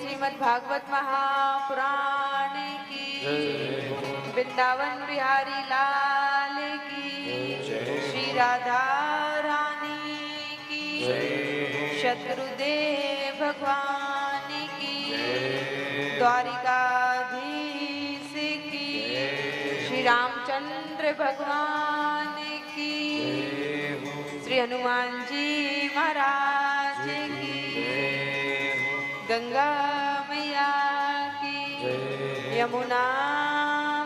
श्रीमद् भागवत महापुराण की, वृंदावन बिहारी लाल की, श्री राधा रानी की, शत्रुदेव भगवान की, द्वारिकाधीश की, श्री रामचंद्र भगवान की, श्री हनुमान जी महाराज की, गंगा मैया की, यमुना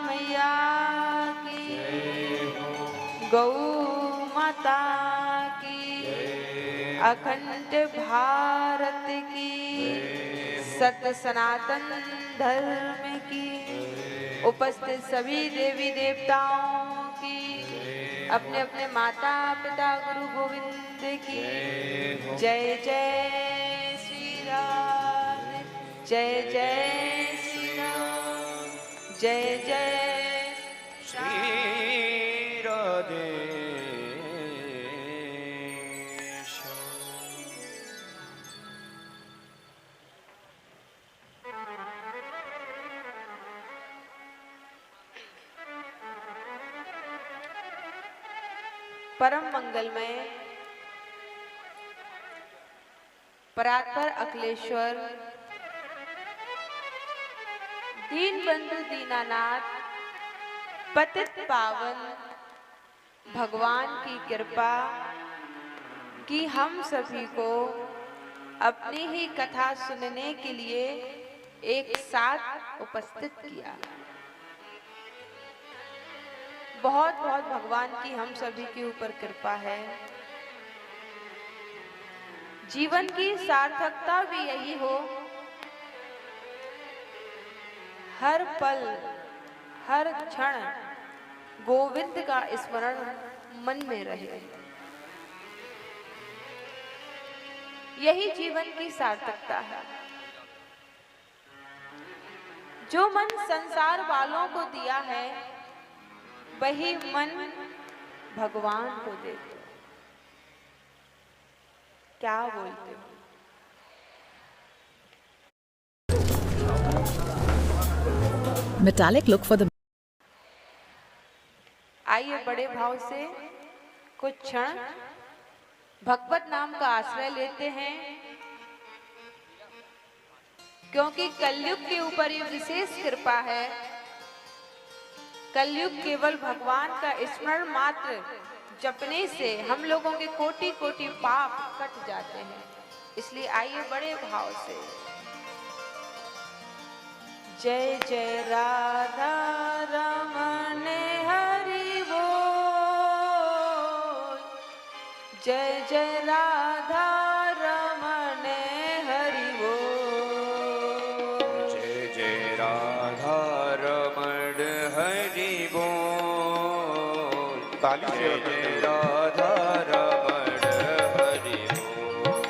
मैया की, गौ माता की, अखंड भारत की, सत्य सनातन धर्म की, उपस्थित सभी देवी देवताओं की, अपने अपने माता पिता गुरु गोविंद की जय जय श्री राम, जय जय श्री राम, जय जय श्री राधे। परम मंगलमय परात्पर अखिलेश्वर दीन बंधु दीनानाथ पतित पावन भगवान की कृपा कि हम सभी को अपनी ही कथा सुनने के लिए एक साथ उपस्थित किया। बहुत बहुत भगवान की हम सभी के ऊपर कृपा है। जीवन की सार्थकता भी यही हो, हर पल हर क्षण गोविंद का स्मरण मन में रहे। यही जीवन की सार्थकता है। जो मन संसार वालों को दिया है वही मन भगवान को दे दो। क्या बोलते हो? Metallic look for the आइए बड़े भाव से कुछ क्षण भगवत नाम का आश्रय लेते हैं, क्योंकि कलयुग के ऊपर ये विशेष कृपा है। कलयुग केवल भगवान का स्मरण मात्र जपने से हम लोगों के कोटि कोटि पाप कट जाते हैं। इसलिए आइए बड़े भाव से जय जय राधा रमण हरि बोल, जय जय राधा रमण हरि बोल, जय जय राधा रमण हरि बोल। ताली से जय राधा रमण हरि बोल,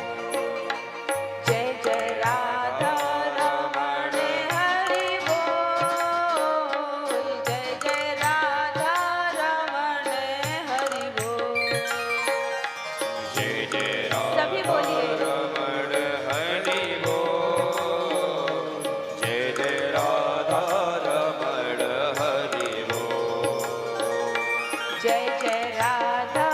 जय जय राधा रमण हरि बोल, जय जय राधा रमण हरि बोल। जय जय राधा सभी बोलिए रमण हरि बोल, जय जय राधा रमण हरि बोल, जय जय राधा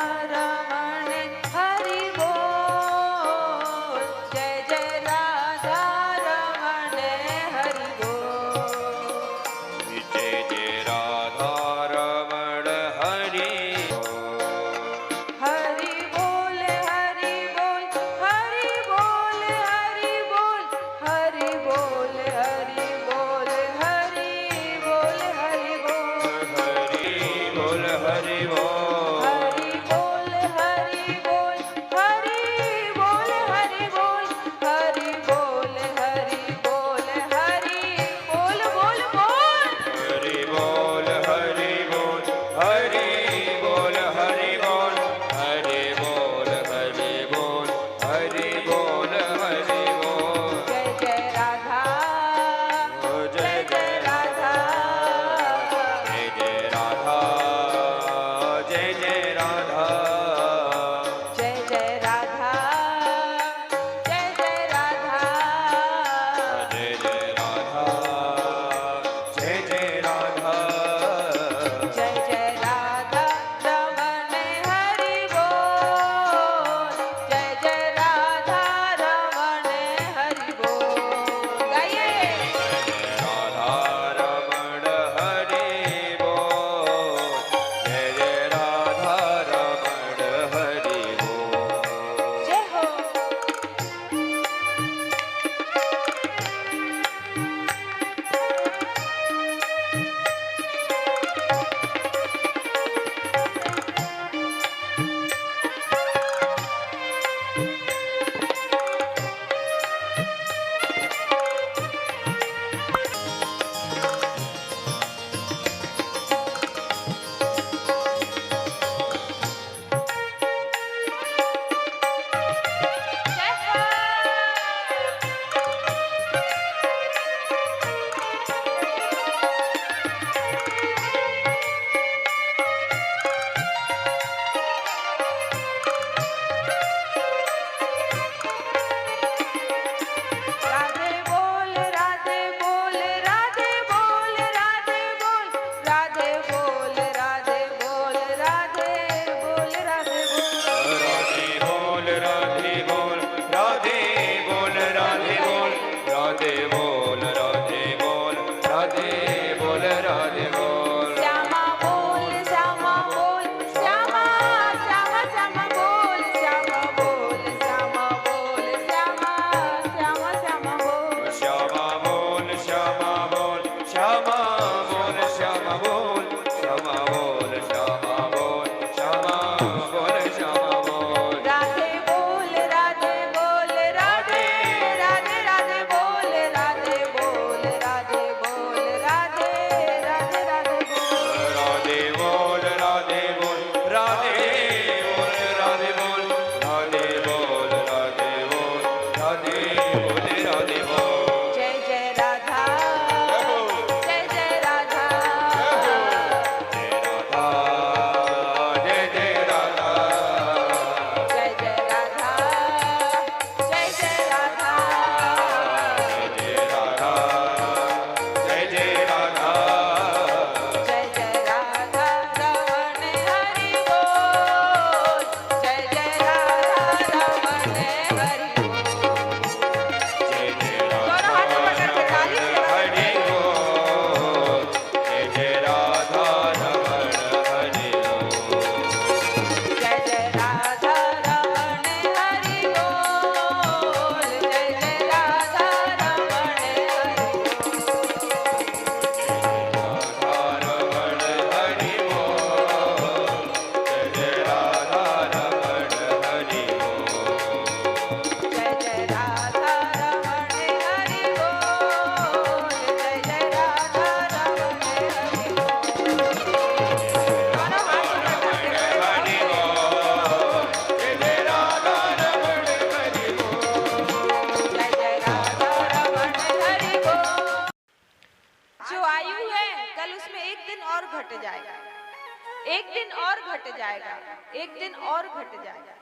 एक दिन और घट जाएगा, एक दिन और घट जाएगा,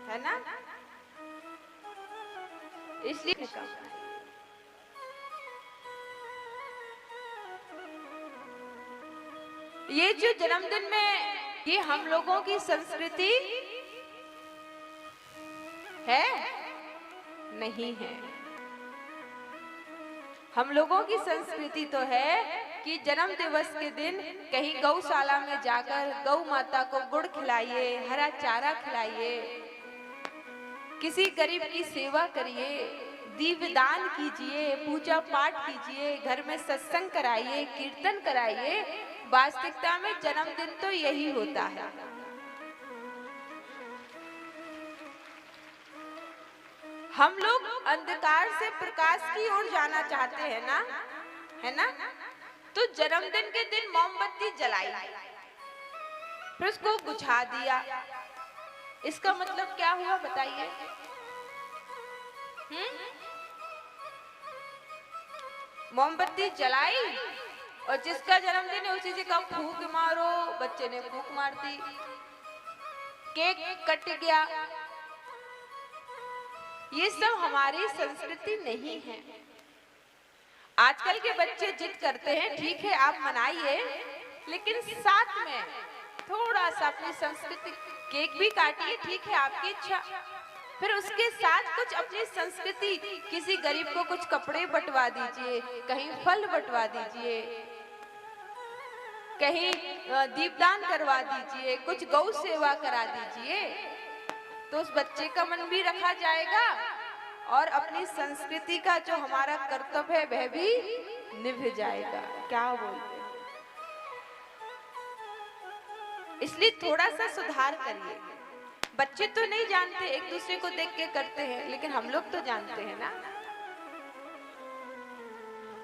है ना? इसलिए ये जो जन्मदिन में, ये हम लोगों की संस्कृति है नहीं है। हम लोगों की संस्कृति तो है कि जन्म दिवस के दिन कहीं गौशाला में जाकर गौ माता को गुड़ खिलाइए, हरा चारा खिलाइए, किसी गरीब की सेवा करिए, दीपदान कीजिए, पूजा पाठ कीजिए, घर में सत्संग कराइए, कीर्तन कराइए। वास्तविकता में जन्मदिन तो यही होता है। हम लोग अंधकार से प्रकाश की ओर जाना चाहते हैं ना, है ना? तो जन्मदिन के दिन मोमबत्ती जलाई, फिर उसको बुझा दिया। इसका मतलब क्या हुआ बताइए? मोमबत्ती जलाई और जिसका जन्मदिन है उसी से कहा फूंक मारो, बच्चे ने फूंक मार दी, केक कट गया। ये सब हमारी संस्कृति नहीं है। आजकल के बच्चे जिद करते हैं, ठीक है आप मनाइए, लेकिन साथ में थोड़ा सा अपनी संस्कृति, केक भी काटिए, ठीक है आपकी इच्छा, फिर उसके साथ कुछ अपनी संस्कृति, किसी गरीब को कुछ कपड़े बंटवा दीजिए, कहीं फल बंटवा दीजिए, कहीं दीपदान करवा दीजिए, कुछ गौ सेवा करा दीजिए, तो उस बच्चे का मन भी रखा जाएगा और अपनी संस्कृति का जो हमारा कर्तव्य है वह भी निभ जाएगा। क्या बोलते हैं? इसलिए थोड़ा सा सुधार करिए। बच्चे तो नहीं जानते, एक दूसरे को देख के करते हैं, लेकिन हम लोग तो जानते हैं ना।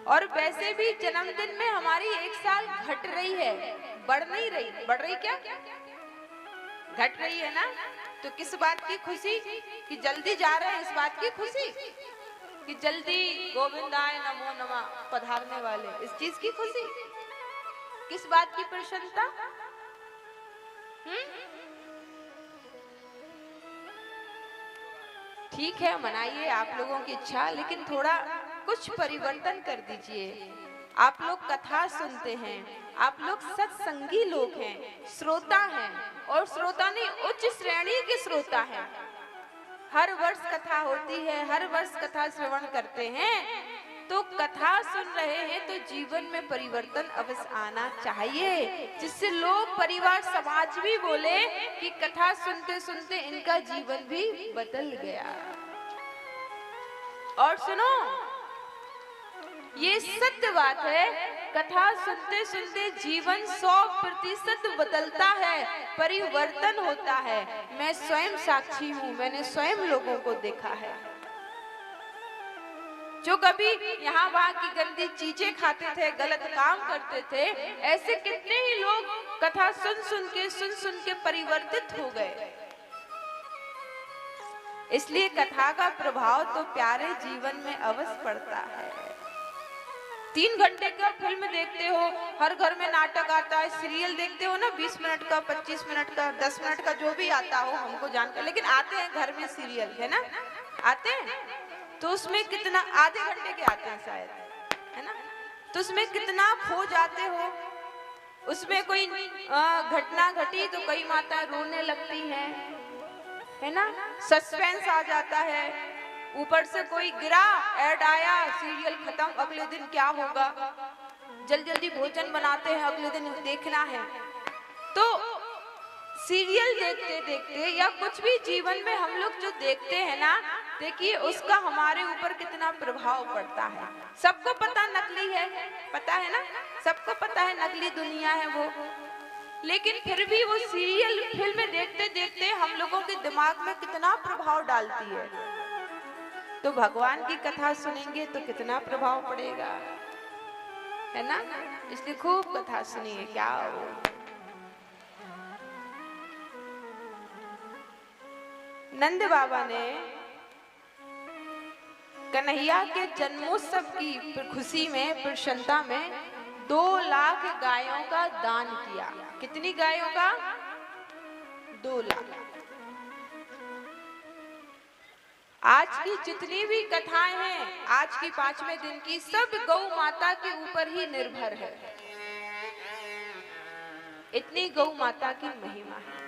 और वैसे भी जन्मदिन में हमारी एक साल घट रही है, बढ़ नहीं रही। बढ़ रही क्या? घट रही है ना। तो किस बात की खुशी कि जल्दी जा रहे हैं, इस बात की खुशी कि जल्दी गोविंदाय नमो नमः पधारने वाले, इस चीज की खुशी, किस बात की प्रसन्नता? ठीक है मनाइए, आप लोगों की इच्छा, लेकिन थोड़ा कुछ परिवर्तन कर दीजिए। आप लोग कथा सुनते हैं, आप लोग सत्संगी लोग हैं, श्रोता हैं, और श्रोता नहीं उच्च श्रेणी के श्रोता हैं। हर वर्ष कथा होती है, हर वर्ष कथा श्रवण करते हैं, तो कथा सुन रहे हैं तो जीवन में परिवर्तन अवश्य आना चाहिए, जिससे लोग, परिवार, समाज भी बोले कि कथा सुनते सुनते इनका जीवन भी बदल गया। और सुनो, ये सत्य बात है, कथा सुनते सुनते जीवन 100% बदलता है, परिवर्तन होता है। मैं स्वयं साक्षी हूँ, मैंने स्वयं लोगों को देखा है जो कभी यहाँ वहाँ की गंदी चीजें खाते थे, गलत काम करते थे, ऐसे कितने ही लोग कथा सुन सुन के परिवर्तित हो गए। इसलिए कथा का प्रभाव तो प्यारे जीवन में अवश्य पड़ता है। 3 घंटे का फिल्म देखते हो, हर घर में नाटक आता है, सीरियल देखते हो ना, 20 मिनट का, 25 मिनट का, 10 मिनट का, जो भी आता हो हमको जानकर, लेकिन आते हैं घर में सीरियल, है ना, आते हैं, तो उसमें कितना, आधे घंटे के आते हैं शायद, है ना, तो उसमें कितना खो जाते हो। उसमें कोई घटना घटी तो कई माताएं रोने लगती हैं, है ना, सस्पेंस आ जाता है, ऊपर से कोई गिरा, ऐड आया, सीरियल खत्म, अगले दिन क्या होगा, जल्दी जल्दी भोजन बनाते हैं, अगले दिन देखना है। तो सीरियल देखते देखते या कुछ भी जीवन में हम लोग जो देखते हैं ना, देखिए उसका हमारे ऊपर कितना प्रभाव पड़ता है। सबको पता नकली है, पता है ना, सबको पता है नकली दुनिया है वो, लेकिन फिर भी वो सीरियल फिल्में देखते देखते हम लोगों के दिमाग में कितना प्रभाव डालती है। तो भगवान की कथा सुनेंगे तो कितना प्रभाव पड़ेगा, है ना। इसलिए खूब कथा सुनिए। क्या हो, नंद बाबा ने कन्हैया के जन्मोत्सव की खुशी में, प्रसन्नता में 2 लाख गायों का दान किया। कितनी गायों का? 2 लाख। आज की जितनी भी कथाएं हैं, आज की 5वें दिन की, सब गौ माता के ऊपर ही निर्भर है। इतनी गौ माता की महिमा है।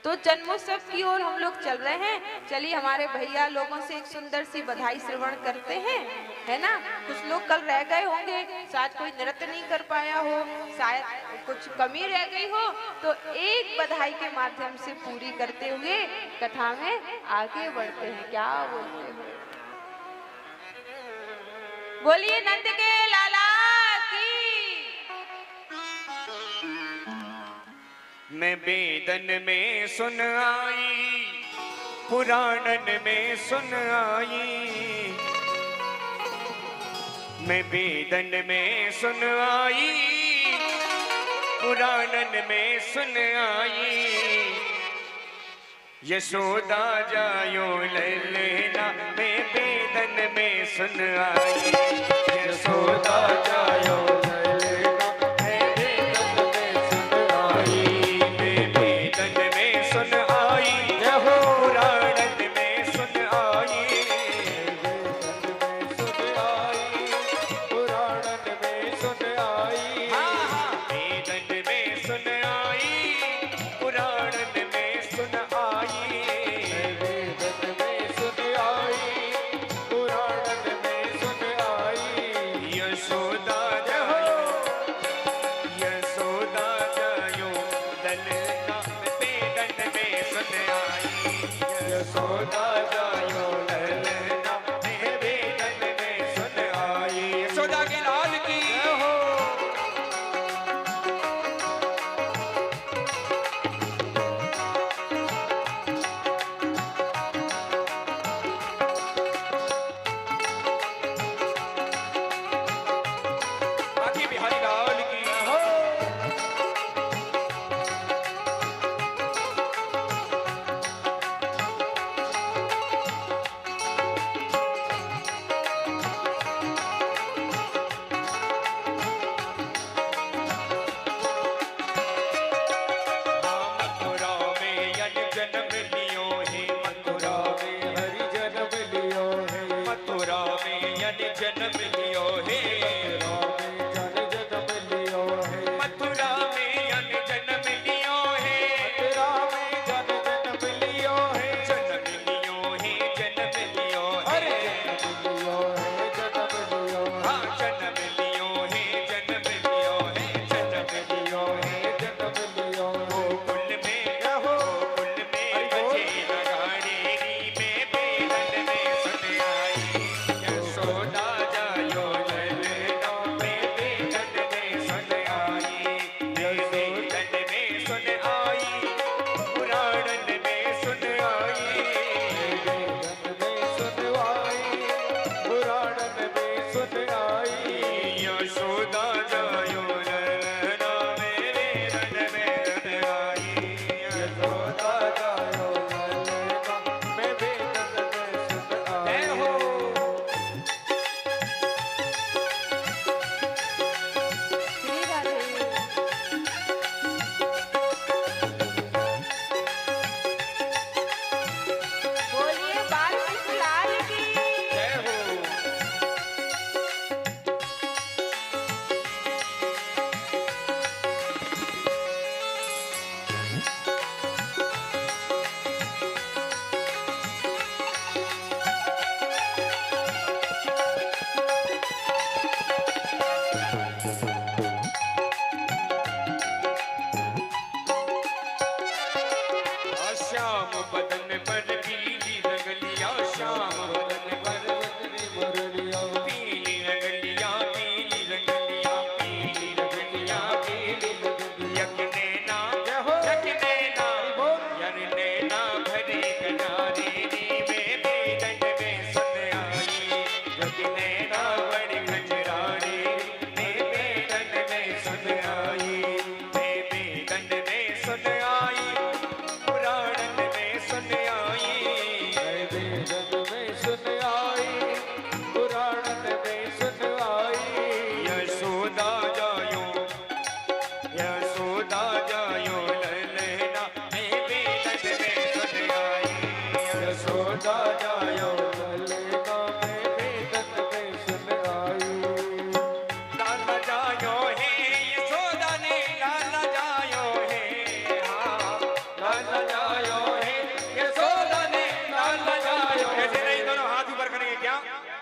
तो जन्मोत्सव की ओर हम लोग चल रहे हैं। चलिए हमारे भैया लोगों से एक सुंदर सी बधाई श्रवण करते हैं, है ना। कुछ लोग कल रह गए होंगे, शायद कोई नृत्य नहीं कर पाया हो, शायद कुछ कमी रह गई हो, तो एक बधाई के माध्यम से पूरी करते हुए कथा में आगे बढ़ते हैं। क्या बोलते हो? बोलिए नंद के लाला की। मैं वेदन में सुन आई, पुराणन में सुन आई। मैं वेदन में सुन आई, पुराणन में सुन आई। यशोदा जायो लैला, मैं वेदन में सुन आई। यशोदा जायो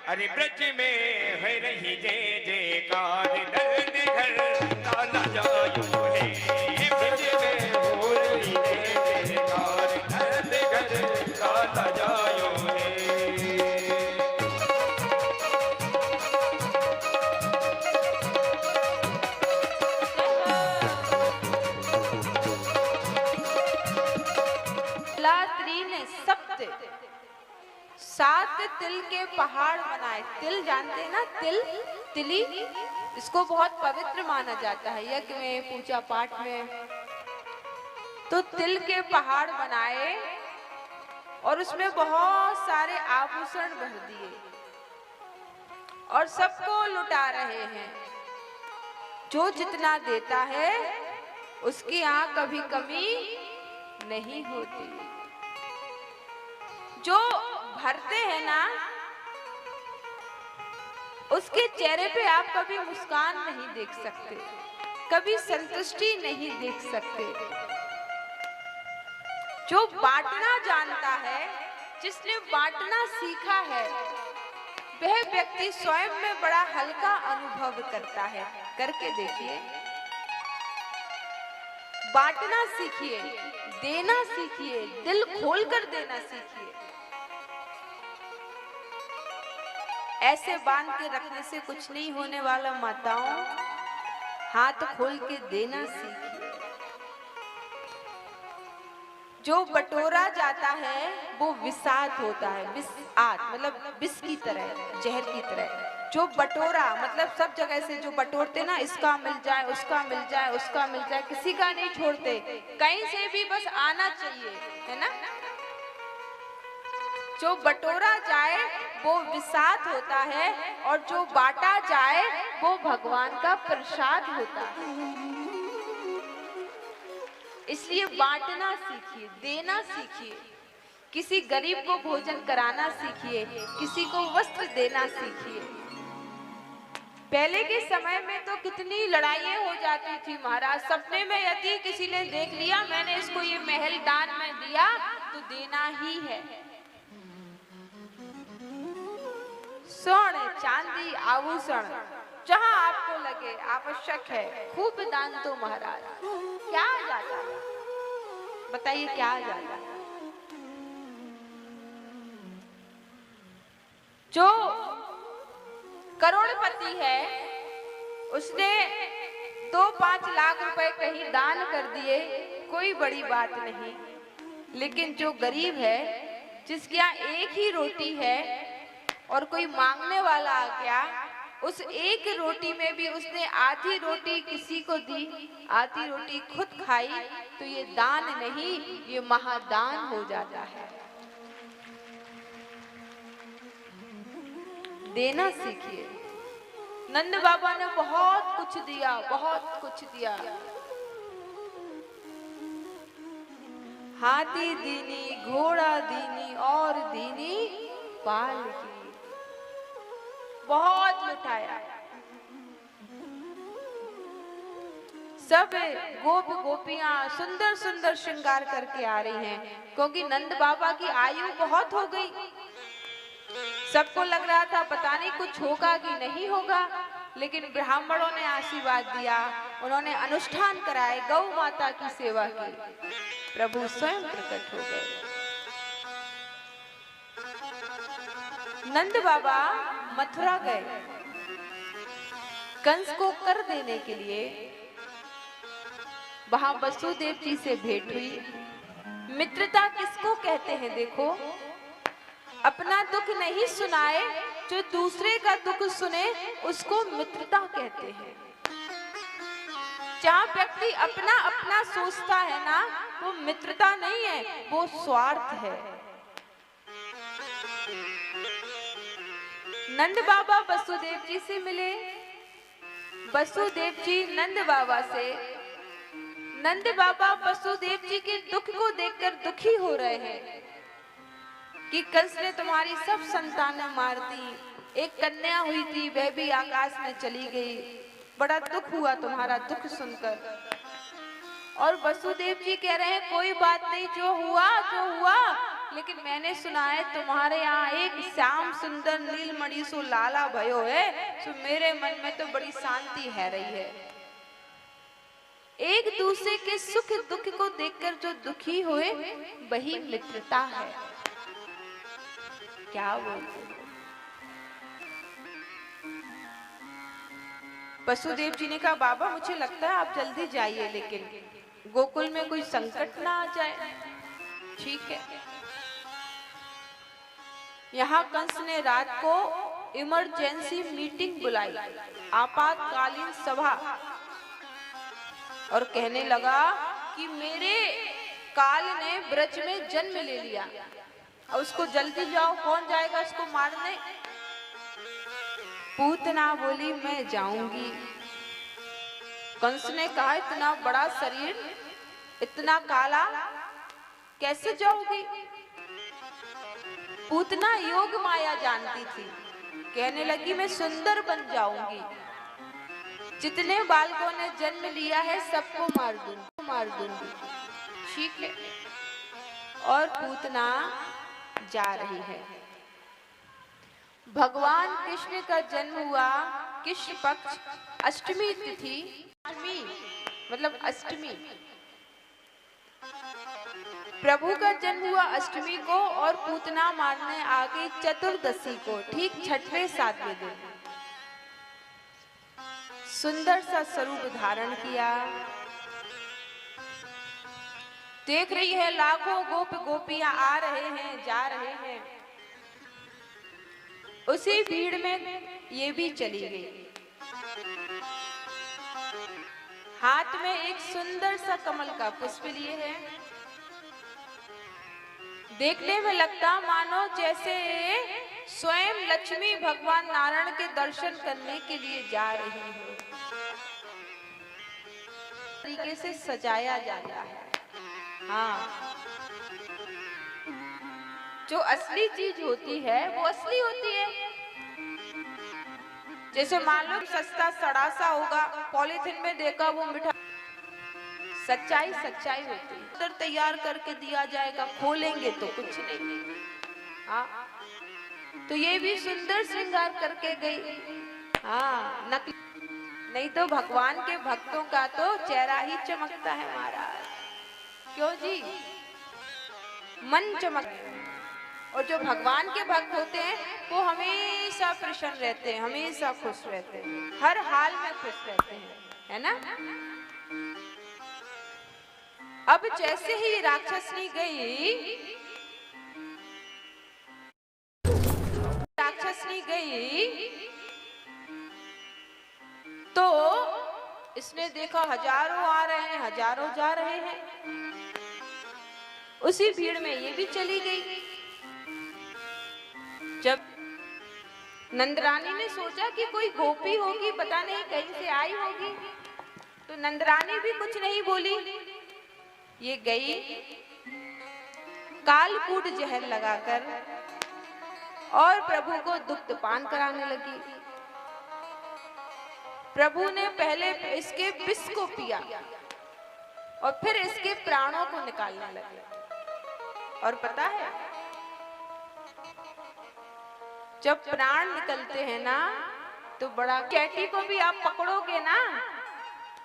अरे ब्रज में है रही जय जयकार, नंद घर ताला जायो है। ब्रज में हो रही जय जयकार, नंद घर ताला जायो है। लात्री ने सप्त 7 तिल के पहाड़ बनाए। तिल जानते हैं ना, तिल, तिली, इसको बहुत पवित्र माना जाता है यज्ञ में, पूजा पाठ में। तो तिल के पहाड़ बनाए और उसमें बहुत सारे आभूषण भर दिए और सबको लुटा रहे हैं। जो जितना देता है उसकी यहाँ कभी कमी नहीं होती। जो भरते हैं ना, उसके चेहरे पे आप कभी मुस्कान नहीं देख सकते, कभी संतुष्टि नहीं देख सकते। जो बांटना जानता है, जिसने बांटना सीखा है, वह व्यक्ति स्वयं में बड़ा हल्का अनुभव करता है। करके देखिए, बांटना सीखिए, देना सीखिए, दिल खोलकर देना सीखिए। ऐसे बांध के रखने से कुछ नहीं होने वाला। माताओं, हाथ खोल के देना सीखिए। जो बटोरा जाता है वो विषाद होता है। विषाद मतलब विष की तरह, जहर की तरह। जो बटोरा मतलब सब जगह से जो बटोरते ना, इसका मिल जाए, उसका मिल जाए, उसका मिल जाए, किसी का नहीं छोड़ते, कहीं से भी बस आना चाहिए, है ना। जो बटोरा जाए वो विषाद होता है और जो बांटा जाए वो भगवान का प्रसाद होता है। इसलिए बांटना सीखिए, देना सीखिए। किसी गरीब को भोजन कराना सीखिए, किसी को वस्त्र देना सीखिए। पहले के समय में तो कितनी लड़ाइयाँ हो जाती थी महाराज। सपने में यदि किसी ने देख लिया मैंने इसको ये महल दान में दिया तो देना ही है। स्वर्ण, चांदी, आभूषण जहां आपको लगे आवश्यक है, खूब दान दो महाराज। क्या आ जाता है बताइए, क्या आ जाता है? जो करोड़पति है उसने 2-5 लाख रुपए कहीं दान कर दिए, कोई बड़ी बात नहीं। लेकिन जो गरीब है, जिसके यहाँ एक ही रोटी है और कोई मांगने वाला आ गया, उस एक रोटी में भी उसने आधी रोटी किसी को दी, आधी रोटी खुद खाई, तो ये दान नहीं, ये महादान हो जाता है। देना सीखिए। नंद बाबा ने बहुत कुछ दिया, बहुत कुछ दिया। हाथी दीनी, घोड़ा दीनी और दीनी पाल की, बहुत लुटाया। सब गोप गोपियां सुंदर सुंदर श्रृंगार करके आ रही हैं, क्योंकि नंद बाबा की आयु बहुत हो गई। सबको लग रहा था पता नहीं कुछ होगा कि नहीं होगा, लेकिन ब्राह्मणों ने आशीर्वाद दिया, उन्होंने अनुष्ठान कराए, गौ माता की सेवा की, प्रभु स्वयं प्रकट हो गए। नंद बाबा मथुरा गए कंस को कर देने के लिए। वहां वसुदेव जी से भेंट हुई। मित्रता किसको कहते हैं? देखो, अपना दुख नहीं सुनाए, जो दूसरे का दुख सुने उसको मित्रता कहते हैं। जहां व्यक्ति अपना अपना सोचता है ना, वो मित्रता नहीं है, वो स्वार्थ है। नंद बाबा वसुदेव जी से मिले। वसुदेव जी नंद बाबा से, नंद बाबा वसुदेव जी के दुख को देखकर दुखी हो रहे हैं कि कंस ने तुम्हारी सब संतानें मार दी, एक कन्या हुई थी वह भी आकाश में चली गई, बड़ा दुख हुआ तुम्हारा दुख सुनकर। और वसुदेव जी कह रहे हैं कोई बात नहीं, जो हुआ लेकिन मैंने सुना है तुम्हारे यहाँ एक श्याम सुंदर नीलमणि सो लाला भयो है, सो मेरे मन में तो बड़ी शांति है रही है। एक दूसरे के सुख दुख को देखकर जो दुखी हुए वही मित्रता है। क्या बोलते हो? वसुदेव जी ने कहा बाबा मुझे लगता है आप जल्दी जाइए, लेकिन गोकुल में कोई संकट ना आ जाए। ठीक है। यहाँ कंस ने रात को इमरजेंसी मीटिंग बुलाई, आपातकालीन सभा, और कहने लगा कि मेरे काल ने ब्रज में जन्म ले लिया, और उसको जल्दी जाओ, कौन जाएगा उसको मारने? पूतना बोली मैं जाऊंगी। कंस ने कहा इतना बड़ा शरीर, इतना काला, कैसे जाओगी? पूतना योग माया जानती थी, कहने लगी मैं सुंदर बन जाऊंगी, जितने बालकों ने जन्म लिया है सबको मार दूंगी। ठीक है। और पूतना जा रही है। भगवान कृष्ण का जन्म हुआ कृष्ण पक्ष अष्टमी तिथि, मतलब अष्टमी, प्रभु का जन्म हुआ अष्टमी को और पूतना मारने आ गई चतुर्दशी को, ठीक 6वें 7वें दिन। सुंदर सा स्वरूप धारण किया। देख रही है लाखों गोप गोपियां आ रहे हैं, जा रहे हैं। उसी भीड़ में ये भी चली गई। हाथ में एक सुंदर सा कमल का पुष्प लिए है। देखने में लगता मानो जैसे स्वयं लक्ष्मी भगवान नारायण के दर्शन करने के लिए जा रही हो। तरीके से सजाया जाता है। हाँ, जो असली चीज होती है वो असली होती है। जैसे मान लो सस्ता सड़ा सा होगा, पॉलीथिन में देखा वो मिठा, सच्चाई सच्चाई होती है। उधर तैयार करके दिया जाएगा, खोलेंगे तो कुछ नहीं। हाँ, तो ये भी सुंदर श्रृंगार करके गई। हाँ, नकली नहीं तो भगवान के भक्तों का तो चेहरा ही चमकता है महाराज। क्यों जी? मन चमक। और जो भगवान के भक्त होते हैं वो हमेशा प्रसन्न रहते हैं, हमेशा खुश रहते हैं, हर हाल में खुश रहते हैं, है ना? अब जैसे ही राक्षसनी गई तो इसने देखा हजारों आ रहे हैं, हजारों जा रहे हैं। उसी भीड़ में ये भी चली गई। जब नंदरानी ने सोचा कि कोई गोपी होगी, पता नहीं कहीं से आई होगी, तो नंदरानी भी कुछ नहीं बोली। ये गई, कालकूट जहर लगाकर और प्रभु को दुग्ध पान कराने लगी। प्रभु ने पहले इसके विष को पिया और फिर इसके प्राणों को निकालने लगे। और पता है, जब प्राण निकलते हैं ना तो बड़ा, कैटी को भी आप पकड़ोगे ना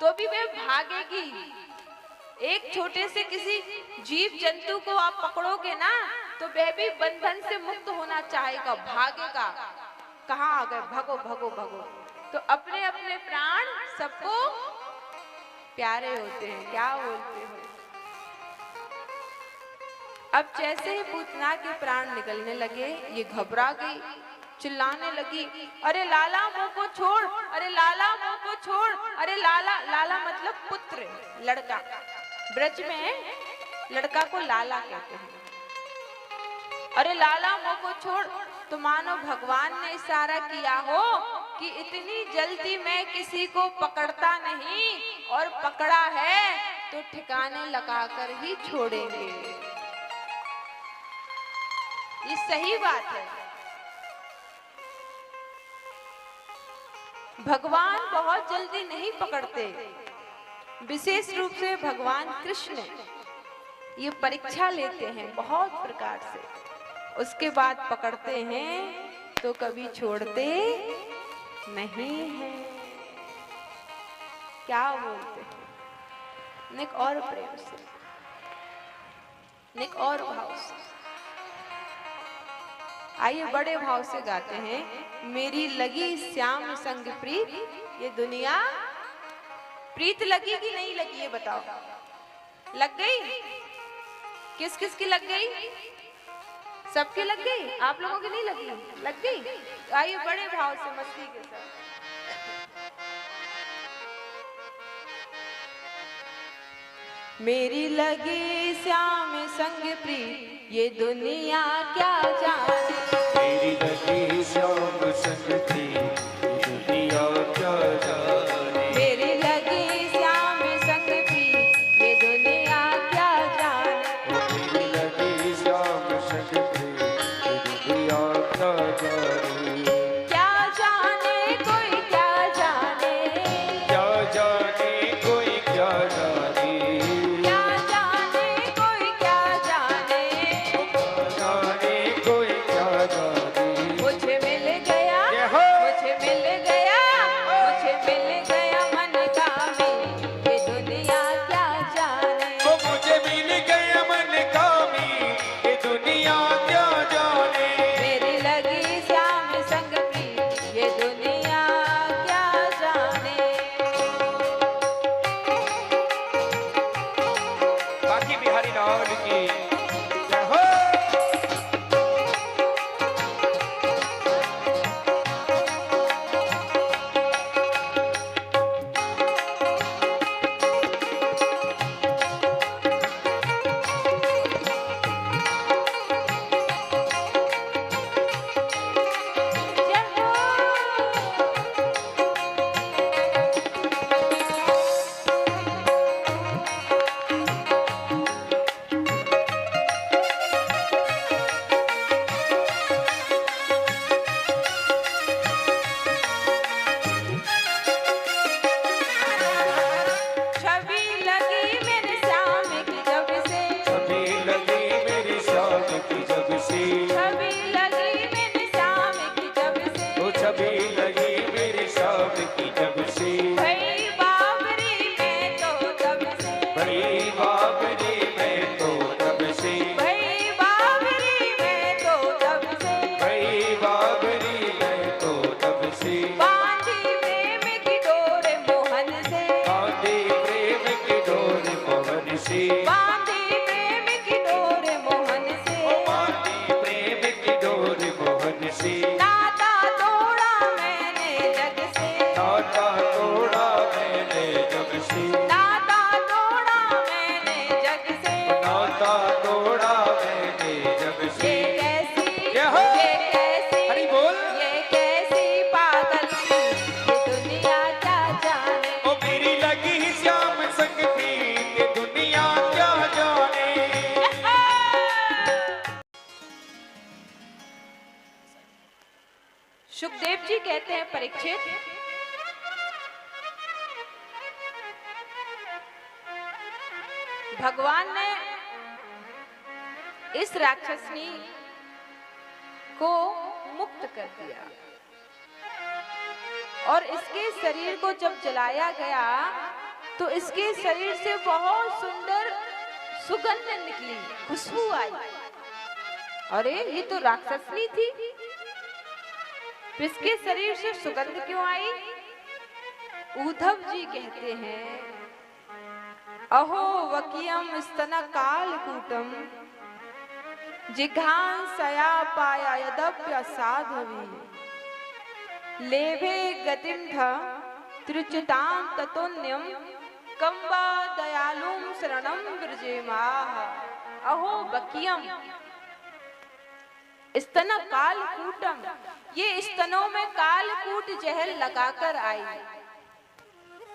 तो भी वह भागेगी। एक छोटे से किसी जीव जंतु को आप पकड़ोगे ना तो वह भी बंधन से मुक्त होना चाहेगा, भागेगा। कहाँ आ गए, भगो भगो भगो। तो अपने अपने प्राण सबको प्यारे होते हैं। क्या बोलते हो? अब जैसे ही पूतना के प्राण निकलने लगे, ये घबरा गई, चिल्लाने लगी, अरे लाला मुंह को छोड़, अरे लाला मुंह को छोड़, अरे लाला। लाला मतलब पुत्र, लड़का। ब्रज में लड़का को लाला कहते हैं। अरे लाला मुंह को छोड़। तो मानो भगवान ने इशारा किया हो कि इतनी जल्दी मैं किसी को पकड़ता नहीं, और पकड़ा है तो ठिकाने लगाकर ही छोड़ेंगे। ये सही बात है। भगवान बहुत जल्दी नहीं पकड़ते, विशेष रूप से भगवान कृष्ण ये परीक्षा लेते हैं बहुत प्रकार से, उसके बाद पकड़ते हैं तो कभी छोड़ते नहीं है। क्या बोलते हैं? निक और प्रेम से, निक और भाव से। आइए बड़े भाव से गाते हैं। मेरी लगी श्याम संग प्रीत, ये दुनिया प्रीत लगी कि नहीं लगी ये बताओ। लग गई? किस किस की लग गई? सबकी लग गई? आप लोगों की नहीं लगी? लग गई? आइए बड़े भाव से मस्ती के साथ। मेरी लगी श्याम संग प्रीत, ये दुनिया क्या जाने। मेरी लगी श्याम संग प्रीत, ये दुनिया क्या जाने। मेरी लगी श्याम संग प्रीत, ये दुनिया क्या जाने। मेरी लगी श्याम संग प्रीत, ये दुनिया क्या जाने। क्या जाने कोई क्या जाने, क्या जाने कोई क्या जाने। क्या जाने कोई क्या जाने। जाने कोई क्या जाने। मुझे मिल गया, ये हो। मुझे मिल गया, मुझे मिल गया मन का में, ये दुनिया क्या जाने। वो मुझे मिल गया मन का भी, ये दुनिया क्या जाने। मेरी लगी श्याम संग प्रीत, ये दुनिया क्या जाने। बाकी बिहारी लाल की जय हो। जय हो। छवि लगी मेरे श्याम की जब से, छवि लगी मेरी शाम की जब से। छवि लगी मेरे श्याम की जब से। वो छवि लगी मेरी शाम की जब से। भई बाबरी में तो तब से, बड़ी बाबरी में तो तब से। भई बाबरी में तो तब से। बड़ी बाबरी में तो तब से। बांधी प्रेम की डोर मोहन से, बांधे प्रेम की डोर पवन से। बांधी प्रेम की डोर मोहन से। बांधे प्रेम की डोर मोहन से। नाता तोड़ा मैंने जग से, नाता तोड़ा मैंने जब से। नाता तोड़ा मैंने जग से। नाता तोड़ा मैंने जब से। ये कैसी, जय हो। ये कैसी, हरि बोल। ये कैसी पागल की, ये दुनिया क्या जाने। ओ मेरी लगी श्याम संग प्रीत, ये दुनिया क्या जाने। सुखदेव जी कहते हैं परीक्षित, भगवान ने इस राक्षसनी को मुक्त कर दिया और इसके शरीर को जब जलाया गया तो इसके शरीर से बहुत सुंदर सुगंध निकली, खुशबू आई। अरे ये तो राक्षसनी थी, इसके शरीर से सुगंध क्यों आई? उद्धव जी कहते हैं, अहो वकियम स्तन कालकूटम जिघांसया पाया यदप्य साधवी लेभे गतिम ध त्रिचताम ततोन्यम कंबा दयालुम शरणम ब्रजेमाह। अहो वकियम स्तन कालकूटम, ये स्तनों में कालकूट जहर लगाकर आई,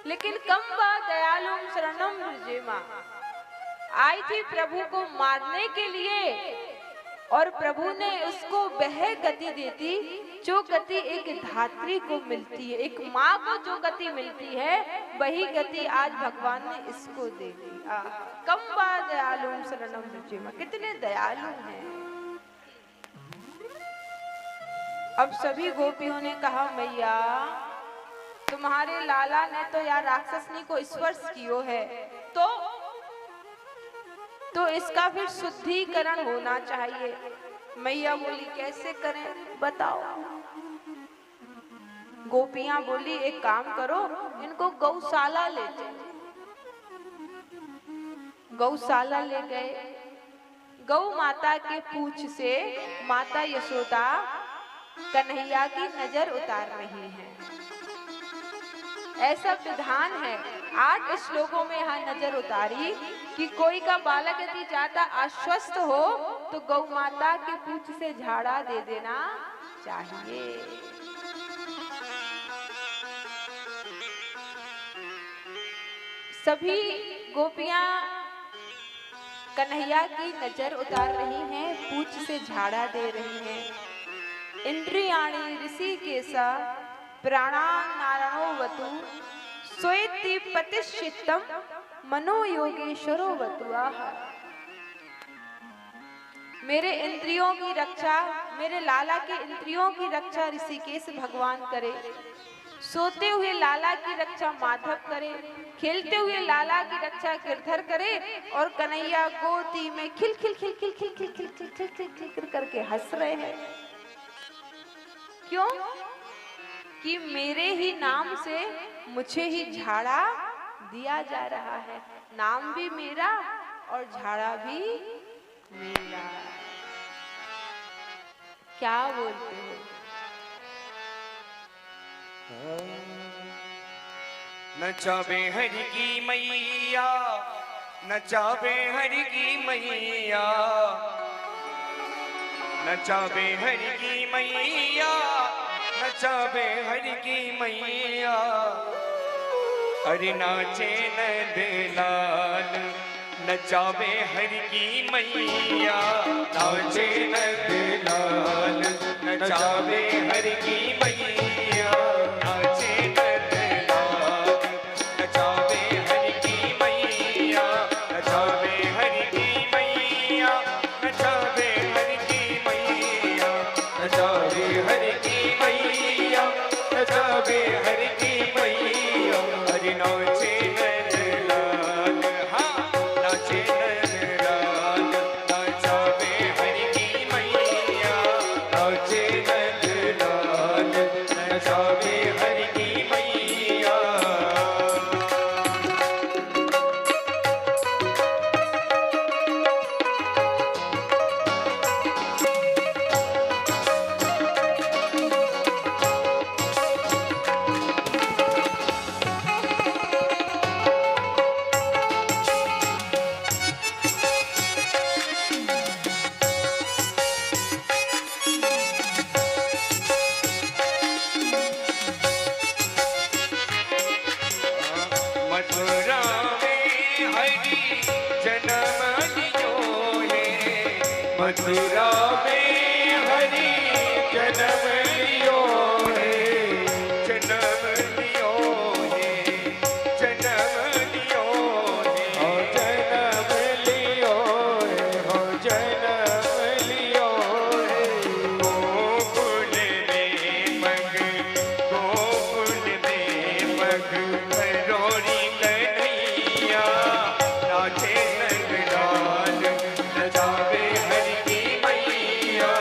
लेकिन कंबा दयालुम शरणम ब्रजेमा आई थी प्रभु को मारने के लिए, और प्रभु ने उसको वह गति देती जो गति एक धात्री को मिलती है, एक माँ को जो गति मिलती है वही गति आज भगवान ने इसको दे दी। कम बा दयालु शरणम रुचिमा, कितने दयालु हैं। अब सभी गोपियों ने कहा मैया तुम्हारे लाला ने तो यार राक्षसनी को स्पर्श कियो है, तो इसका फिर शुद्धिकरण होना चाहिए। मैया बोली कैसे करें बताओ। गोपियां बोली एक काम करो, इनको गौशाला ले चलो। गौशाला ले गए। गौ माता के पूंछ से माता यशोदा कन्हैया की नजर उतार रही हैं। ऐसा विधान है 8 श्लोकों में यहाँ नजर उतारी कि कोई का बालक यदि ज्यादा अस्वस्थ हो तो गौ माता के पूंछ से झाड़ा दे देना चाहिए। सभी गोपियां कन्हैया की नजर उतार रही हैं, पूंछ से झाड़ा दे रही हैं। इंद्रियाणि ऋषिकेशा प्राणानारणोवतु स्वेति प्रतिष्ठितम मनो योगेश्वरो वतुआ। मेरे इंद्रियों की रक्षा, मेरे लाला के इंद्रियों की रक्षा ऋषिकेश भगवान करे, सोते हुए लाला की रक्षा माधव करे, खेलते हुए लाला की रक्षा गिरधर करे, और कन्हैया गोदी में खिल खिल खिल खिल खिल खिल खिल खिल खिल खिल खिल खिल करके हंस रहे हैं। क्यों? कि मेरे ही नाम से मुझे ही झाड़ा दिया जा रहा है। नाम भी मेरा और झाड़ा भी मेरा। क्या बोलते हो? नचावे हरि की मैया, नचावे हरि की मैया, नचावे हरि की मैया, नचावे हरि की मैया। अरे नाचे नंदलाल, नचावे हरि की मैया, नाचे नंदलाल, नचावे हरि की मैया, नाचे नंदलाल, नचावे हरि की मैया, नचावे हरि की मैया, नचावे हरि की मैया, नचावे हरि की मैया, नचावे हरि की मैया। हरि नाचे नंदलाल, हाँ नाचे नंदलाल, नचावे हरि की मैया, नाचे नंदलाल, नचावे हरि की मैया। मथुरा में हरि जन्म लियो है, मथुरा में हरि जन्म लियो है, जन्म लियो है, जन्म लियो है, जन्म लियो है, जन्म लियो है। गोकुल में मग, गोकुल में मग, रोरी कन्हैया, नाचे नंदलाल, नचावे हरि की मैया।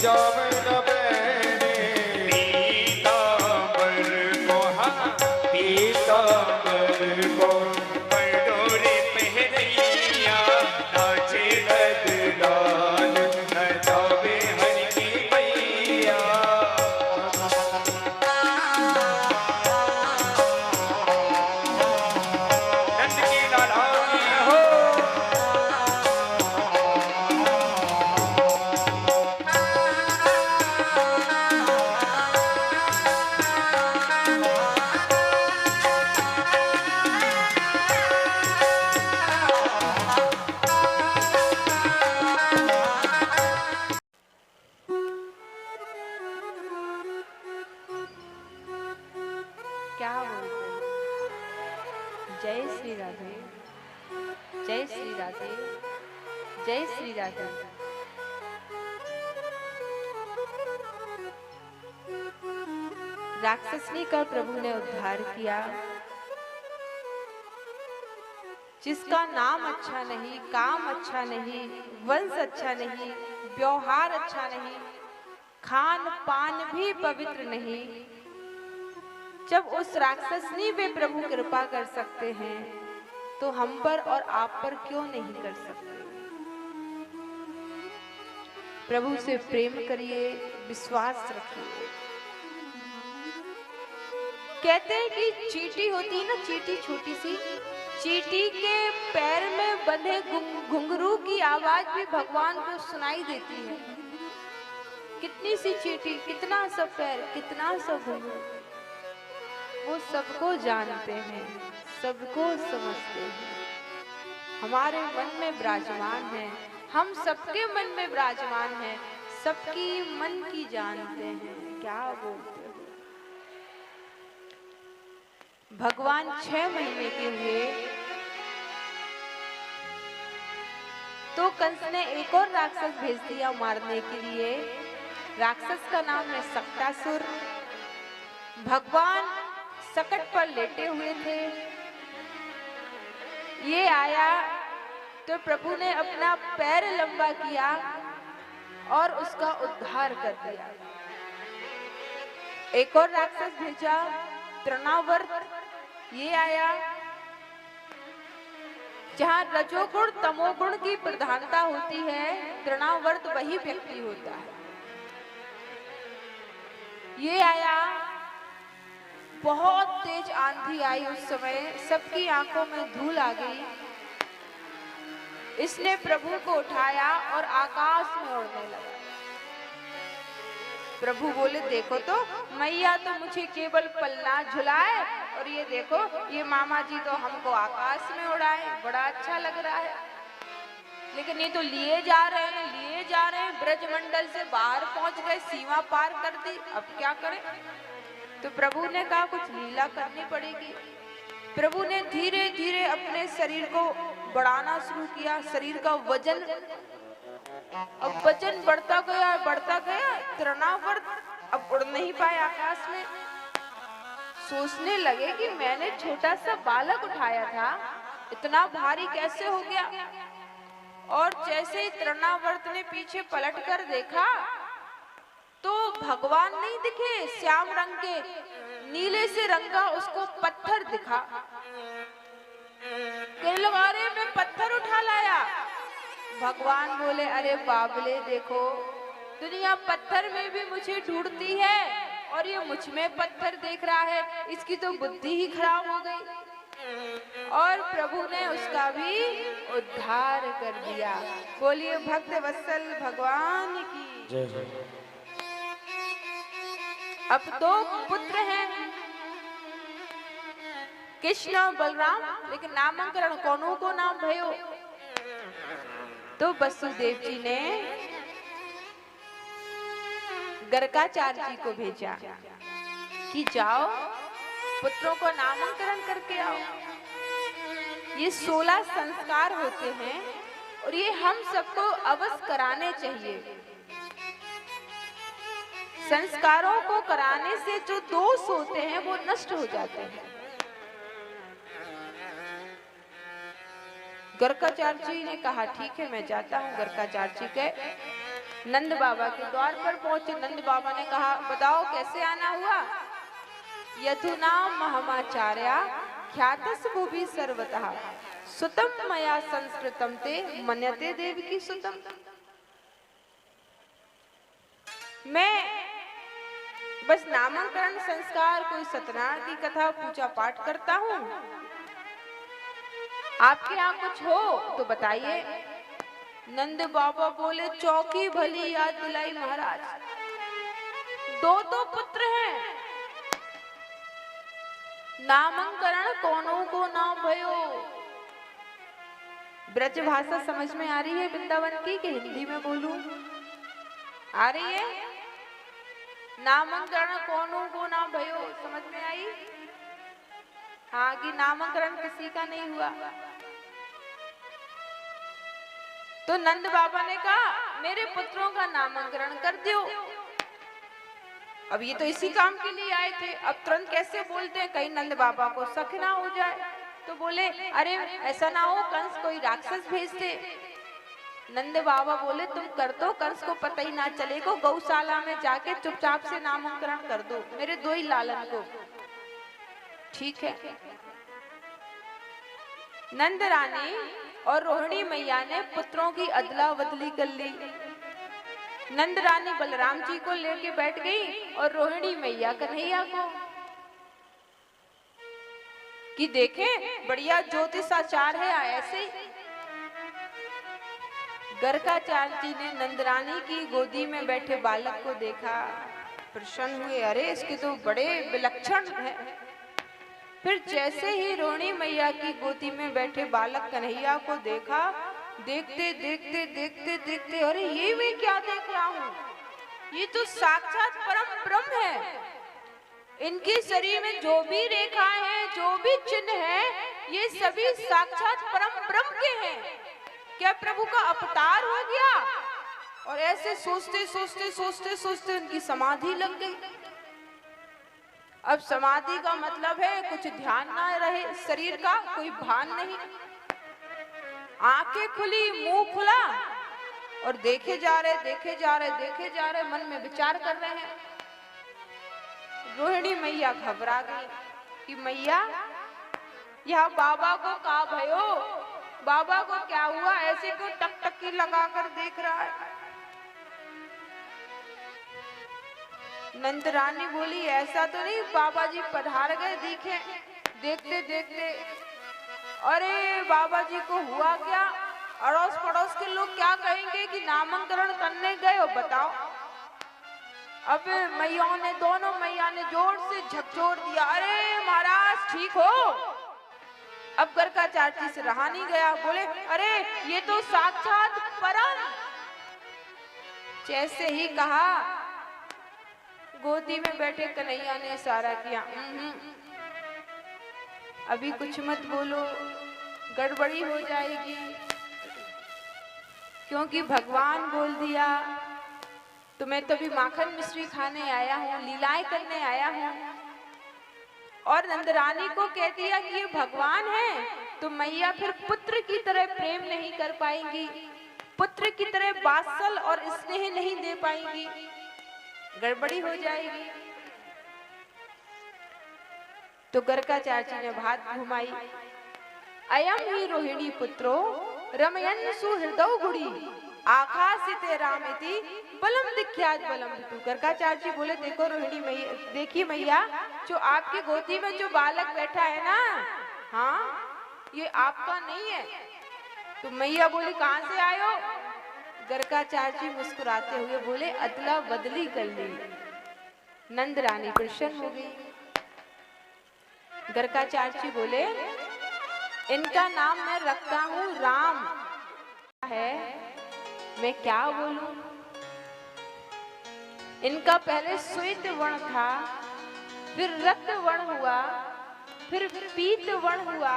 जावन पहने पीतांबर को, हाँ पीतांबर को बडोरे पहनैया नाचे गदलाल नचावे हरि की मैया। नंद की लाला हो क्या बोलते हैं? जय श्री राधे, जय श्री राधे, जय श्री राधे। राक्षसनी का प्रभु ने उद्धार किया। जिसका नाम अच्छा नहीं, काम अच्छा नहीं, वंश अच्छा नहीं, व्यवहार अच्छा नहीं, खान पान भी पवित्र नहीं, जब उस राक्षसनी पे प्रभु कृपा कर सकते हैं तो हम पर और आप पर क्यों नहीं कर सकते। प्रभु से प्रेम करिए, विश्वास रखिए। कहते हैं कि चींटी होती है ना, चींटी छोटी सी, चींटी के पैर में बंधे घुंघरू की आवाज भी भगवान को सुनाई देती है। कितनी सी चींटी, कितना सा पैर, कितना सा घुंघरू, वो सबको जानते हैं, सबको समझते हैं, हमारे मन में विराजमान है, हम सबके मन में विराजमान है, सबकी मन की जानते हैं। क्या बोलते हो? भगवान 6 महीने के हुए तो कंस ने एक और राक्षस भेज दिया मारने के लिए। राक्षस का नाम है सक्टासुर। भगवान सकट पर लेटे हुए थे। ये आया तो प्रभु ने अपना पैर लंबा किया और उसका उद्धार कर दिया। एक और राक्षस भेजा, तृणावर्त। ये आया, जहां रजोगुण तमोगुण की प्रधानता होती है, तृणावर्त वही व्यक्ति होता है। ये आया, बहुत तेज आंधी आई उस समय, सबकी आंखों में धूल आ गई। इसने प्रभु को उठाया और आकाश में उड़ने लगा। प्रभु बोले, देखो तो मैया तो मुझे केवल पलना झुलाए और ये देखो ये मामा जी तो हमको आकाश में उड़ाए, बड़ा अच्छा लग रहा है। लेकिन ये तो लिए जा रहे हैं, लिए जा रहे हैं, ब्रजमंडल से बाहर पहुंच गए, सीमा पार कर दी, अब क्या करें। तो प्रभु ने कहा कुछ लीला करनी पड़ेगी। प्रभु ने धीरे धीरे अपने शरीर को बढ़ाना शुरू किया, शरीर का वजन, अब वजन बढ़ता गया। तृणावर्त अब उड़ नहीं पाए आकाश में। सोचने लगे कि मैंने छोटा सा बालक उठाया था, इतना भारी कैसे हो गया। और जैसे ही तृणावर्त ने पीछे पलट कर देखा तो भगवान नहीं दिखे, श्याम रंग के, नीले से रंग का उसको पत्थर दिखा। कहने लगा, अरे मैं पत्थर उठा लाया। भगवान बोले, अरे बाबले देखो, दुनिया पत्थर में भी मुझे ढूंढती है और ये मुझ में पत्थर देख रहा है, इसकी तो बुद्धि ही खराब हो गई। और प्रभु ने उसका भी उद्धार कर दिया। बोलिए भक्त वत्सल भगवान की जय जय। अब 2 पुत्र हैं, कृष्ण बलराम, लेकिन नामकरण कौनों को नाम भयो। तो वसुदेव जी ने गर्गाचार्य जी को भेजा कि जाओ पुत्रों को नामकरण करके आओ। ये 16 संस्कार होते हैं और ये हम सबको अवश्य कराने चाहिए। संस्कारों को कराने से जो दोष होते हैं वो नष्ट हो जाते हैं। गर्गाचार्य जी ने कहा ठीक है मैं जाता हूँ। गर्गाचार्य जी गए, नंद बाबा के द्वार पर पहुंचे। नंद बाबा ने कहा, बताओ कैसे आना हुआ? यथुना महमाचार्या ख्यातस भुवि सर्वतः सुतम मया संस्कृतम ते मन्यते देवकी सुतम। मैं बस नामकरण संस्कार, कोई सत्यनारायण की कथा, पूजा पाठ करता हूँ। आपके यहाँ कुछ हो तो बताइए। नंद बाबा बोले, चौकी भली याद दिलाई महाराज, दो पुत्र हैं, नामकरण कोनो को ना भयो। ब्रज भाषा समझ में आ रही है वृंदावन की कि हिंदी में बोलूं? आ रही है? नामकरण कोनो को ना भयो, समझ में आई? हाँ, कि नामकरण किसी का नहीं हुआ। तो नंद बाबा ने कहा, मेरे पुत्रों का नामकरण कर दो। अब ये तो इसी काम के लिए आए थे, अब तुरंत कैसे बोलते हैं, कहीं नंद बाबा को शक ना हो जाए। तो बोले, अरे ऐसा ना हो कंस कोई राक्षस भेज दे। नंद बाबा बोले, तुम कर दो, कंस को पता ही ना चले को, गौशाला में जाके चुपचाप से नामकरण कर दो मेरे दो ही लालन को। ठीक है। नंद रानी और रोहिणी मैया ने पुत्रों की अदला बदली कर ली। नंद रानी बलराम जी को लेके बैठ गई और रोहिणी मैया कन्हैया को, कि देखें बढ़िया ज्योतिषाचार है। ऐसे गर्गाचार्य जी ने नंदरानी की गोदी में बैठे बालक को देखा, प्रसन्न हुए, अरे इसके तो बड़े विलक्षण है। फिर जैसे ही रोहिणी मैया की गोदी में बैठे बालक कन्हैया को देखा, देखते देखते देखते देखते, अरे ये मैं क्या देख रहा हूँ, ये तो साक्षात परम ब्रह्म है। इनके शरीर में जो भी रेखाएं हैं, जो भी चिन्ह है, ये सभी साक्षात परम ब्रह्म के हैं। क्या प्रभु का अवतार हो गया? और ऐसे सोचते सोचते सोचते सोचते उनकी समाधि लग गई। अब समाधि का मतलब है कुछ ध्यान ना रहे, शरीर का कोई भान नहीं, आंखें खुली, मुंह खुला और देखे जा रहे देखे जा रहे देखे जा रहे, मन में विचार कर रहे हैं। रोहिणी मैया घबरा गई कि मैया यह बाबा को का भयो, बाबा को क्या हुआ, ऐसे क्यों टकटकी लगाकर देख रहा है? नंद रानी बोली, ऐसा तो नहीं, बाबा जी पधार गए दिखे देखते देखते। अरे बाबा जी को हुआ क्या? अड़ोस पड़ोस के लोग क्या कहेंगे कि नामकरण करने गए हो, बताओ। अब मैया ने, दोनों मैया ने जोर से झकझोर दिया, अरे महाराज ठीक हो? अब गर्गाचार्य जी से रहा नहीं गया, बोले, अरे ये तो साक्षात परम। जैसे ही कहा, गोदी में बैठे कन्हैया ने इशारा किया, अभी कुछ मत बोलो, गड़बड़ी हो जाएगी, क्योंकि भगवान बोल दिया तो मैं तो भी माखन मिश्री खाने आया हूँ, लीलाएं करने आया हूँ। और नंदरानी को कह दिया कि ये भगवान है, तो मैया फिर पुत्र की तरह प्रेम नहीं कर पाएंगी, पुत्र की तरह वात्सल और स्नेह नहीं दे पाएंगी, गड़बड़ी हो जाएगी। तो गर्गाचार्य जी ने बात घुमाई, अयम ही रोहिणी पुत्रो रमयन सुहृदौ गुड़ी आकाशिते रामेति बलम दिख्यात बलम ऋतु। गर्गाचार्य जी बोले, देखो रोहिणी मैया, देखिए मैया, जो आपकी गोदी में जो बालक बैठा है ना, हाँ ये आपका नहीं है। तो मैया बोली, कहाँ से आयो? गर्गाचार्य जी मुस्कुराते हुए बोले, अदला बदली कर ली। नंद रानी प्रसन्न हो गई। गर्गाचार्य जी बोले, इनका नाम मैं रखता हूँ राम है, मैं क्या बोलूं? इनका पहले श्वेत वर्ण था, फिर रक्त वर्ण हुआ, फिर पीत वर्ण हुआ,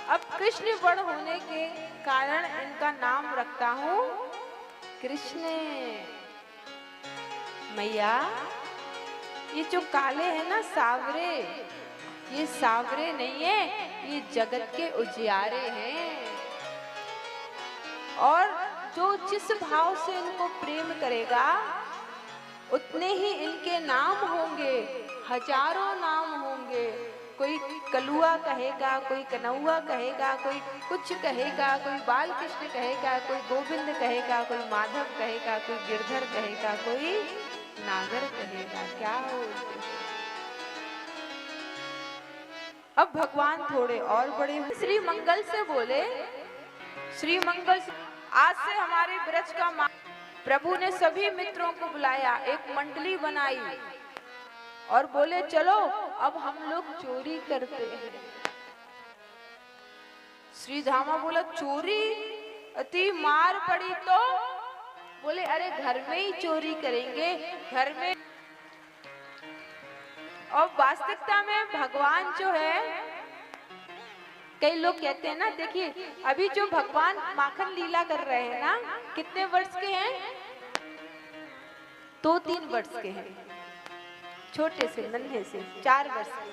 अब कृष्ण वर्ण होने के कारण इनका नाम रखता हूँ कृष्ण। मैया, ये जो काले हैं ना सावरे, ये सावरे नहीं है, ये जगत के उजियारे हैं। और जो जिस भाव से इनको प्रेम करेगा उतने ही इनके नाम होंगे, हजारों नाम होंगे। कोई कलुआ कहेगा, कोई कनौआ कहेगा, कोई कुछ कहेगा, कोई बाल कृष्ण कहेगा, कोई गोविंद कहेगा, कोई माधव कहेगा, कोई गिरधर कहेगा, कोई नागर कहेगा। क्या हो अब भगवान थोड़े और बड़े श्री मंगल से बोले, श्री मंगल आज से हमारे ब्रज का प्रभु ने सभी मित्रों को बुलाया, एक मंडली बनाई और बोले चलो अब हम लोग चोरी करते हैं। श्री धामा बोला चोरी, अति मार पड़ी तो बोले अरे घर में ही चोरी करेंगे, घर में। और वास्तविकता में भगवान जो है, कई लोग कहते हैं ना, देखिए अभी जो भगवान माखन लीला कर रहे हैं ना, कितने वर्ष के हैं? 2-3 वर्ष के हैं, छोटे से नन्हे से 4 वर्ष के।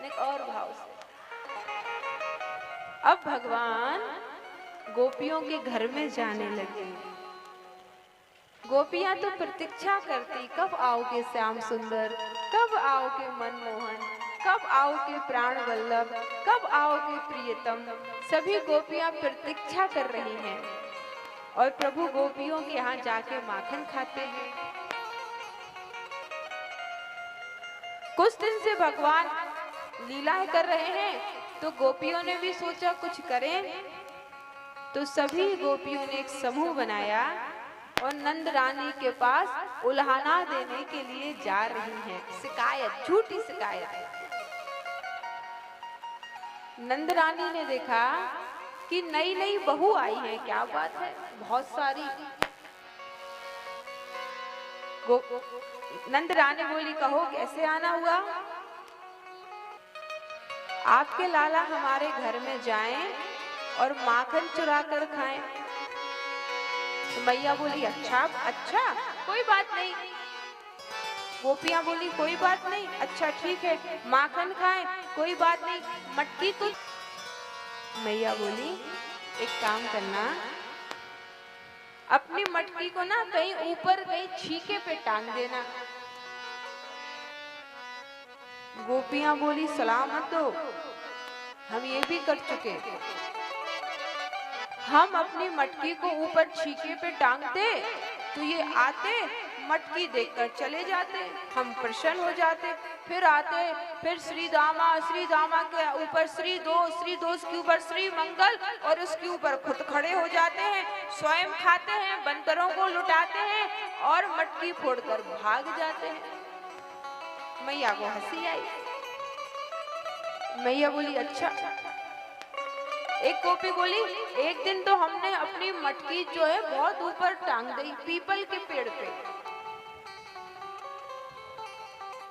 एक और भाव से अब भगवान गोपियों के घर में जाने लगे। गोपियां तो प्रतीक्षा करती, कब आओगे श्याम सुंदर, कब आओगे मनमोहन, कब आओगे प्राण वल्लभ, कब आओगे प्रियतम। सभी गोपियां प्रतीक्षा कर रही हैं और प्रभु गोपियों के यहाँ जाके माखन खाते हैं। कुछ दिन से भगवान लीलाएं कर रहे हैं, तो गोपियों ने भी सोचा कुछ करें, तो सभी गोपियों ने एक समूह बनाया और नंद रानी के पास उल्हाना देने के लिए जा रही हैं। शिकायत, झूठी शिकायत। नंद रानी ने देखा कि नई नई बहू आई है, क्या बात है, बहुत सारी। नंद रानी बोली कहो कैसे आना हुआ? आपके लाला हमारे घर में जाएं और माखन चुरा कर खाएं। तो मैया बोली अच्छा अच्छा कोई बात नहीं। गोपियां बोली कोई बात नहीं, अच्छा ठीक है, माखन खाएं, कोई बात नहीं। मटकी तो मैया बोली एक काम करना, अपनी मटकी को ना कहीं ऊपर कहीं छीके पे टांग देना। गोपियां बोली सलामत दो, हम ये भी कर चुके, हम अपनी मटकी को ऊपर छीके पे टांगते तो ये आते, मटकी देखकर चले जाते, हम प्रसन्न हो जाते, फिर आते, फिर श्री दामा के ऊपर श्री दोष के ऊपर श्री मंगल और उसके ऊपर खुद खड़े हो जाते हैं, स्वयं खाते हैं, बंदरों को लुटाते हैं और मटकी फोड़कर भाग जाते हैं। मैया को हंसी आई। मैया बोली अच्छा। एक गोपी बोली एक दिन तो हमने अपनी मटकी जो है बहुत ऊपर टांग दी पीपल के पेड़ पे,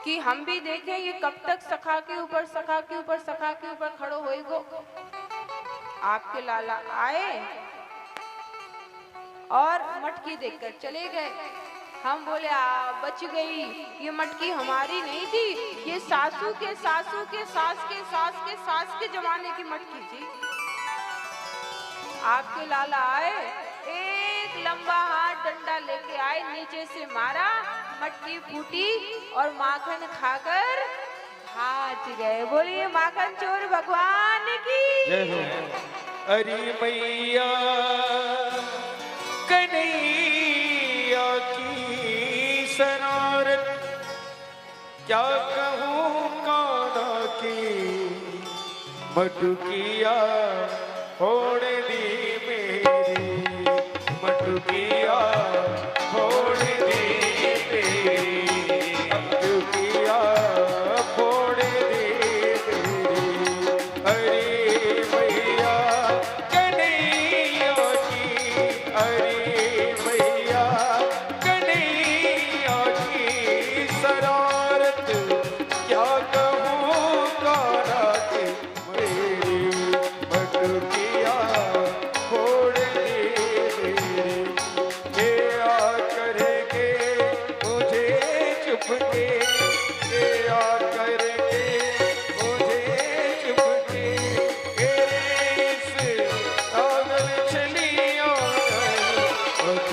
कि हम भी देखें ये कब तक सखा के ऊपर खड़ो होएगो। आपके लाला आए और मटकी देखकर चले गए। हम बोले बच गई, ये मटकी हमारी नहीं थी, ये सासू के सास के जमाने की मटकी थी। आपके लाला आए, एक लंबा हाथ डंडा लेके आए, नीचे से मारा, मटकी फूटी और माखन खाकर भाग गए। बोलिए माखन चोर भगवान की जय हो। अरे मैया कन्हैया की शरारत, क्या कहूँ कान्हा की मटुकिया फोड़ दी मेरी, मटुकिया फोड़ दी मेरी, मटुकिया फोड़ दी मेरी। अरे